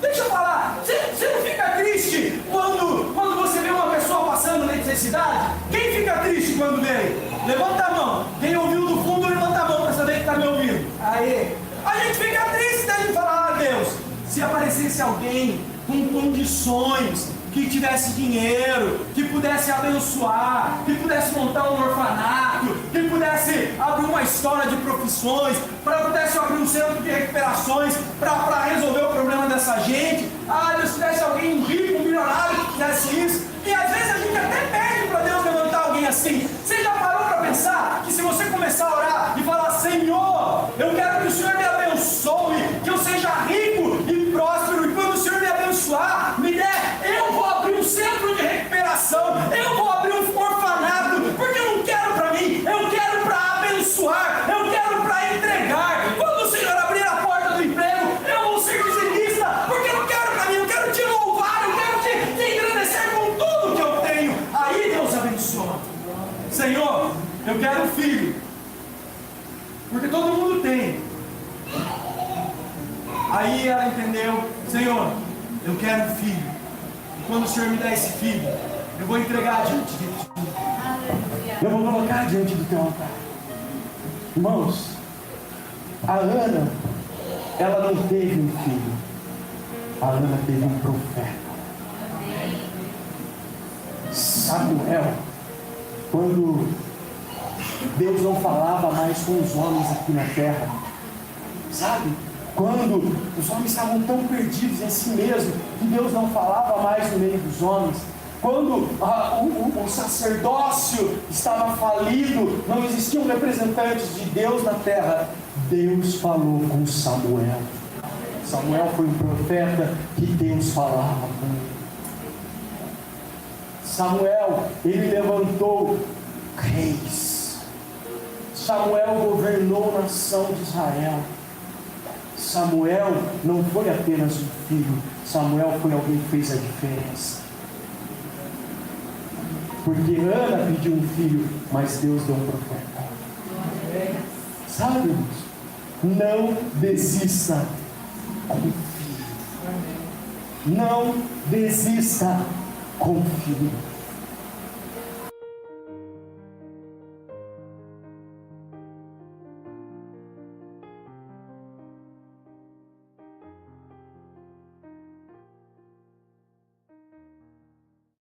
Deixa eu falar, você não fica triste quando você vê uma pessoa passando necessidade? Quem fica triste quando vê? Levanta a mão. Quem ouviu do fundo, levanta a mão para saber que está me ouvindo. Aí, a gente fica triste daí de falar: ah, Deus, se aparecesse alguém com condições, que tivesse dinheiro, que pudesse abençoar, que pudesse montar um orfanato, que pudesse abrir uma história de profissões, para pudesse abrir um centro de recuperações, para resolver o problema dessa gente. Ah, Deus, se tivesse alguém rico, um milionário que fizesse isso. E às vezes a gente até pede para Deus levantar alguém assim. Você já parou para pensar que se você começar a orar e falar: Senhor, eu quero que o Senhor me abençoe, que eu seja rico e próspero, e quando o Senhor me abençoar, me der, eu vou abrir um centro de recuperação, eu vou abrir um orfanato, porque eu não quero para mim, eu quero para abençoar, eu quero para entregar. Quando o Senhor abrir a porta do emprego, eu vou ser dizimista, porque eu não quero para mim, eu quero te louvar, eu quero te engrandecer com tudo que eu tenho. Aí Deus abençoa. Senhor, eu quero um filho, porque todo mundo tem. Aí ela entendeu: Senhor, eu quero um filho. E quando o Senhor me der esse filho, eu vou entregar diante de ti. Eu vou colocar diante do teu altar. Irmãos, a Ana, ela não teve um filho. A Ana teve um profeta. Samuel, quando Deus não falava mais com os homens aqui na terra, sabe? Quando os homens estavam tão perdidos em si mesmos, que Deus não falava mais no meio dos homens, quando o sacerdócio estava falido, não existiam representantes de Deus na terra, Deus falou com Samuel. Samuel foi um profeta que Deus falava com ele. Samuel, ele levantou reis. Samuel governou a nação de Israel. Samuel não foi apenas um filho, Samuel foi alguém que fez a diferença. Porque Ana pediu um filho, mas Deus deu um profeta. Sabe, irmãos? Não desista, confie. Não desista, confie.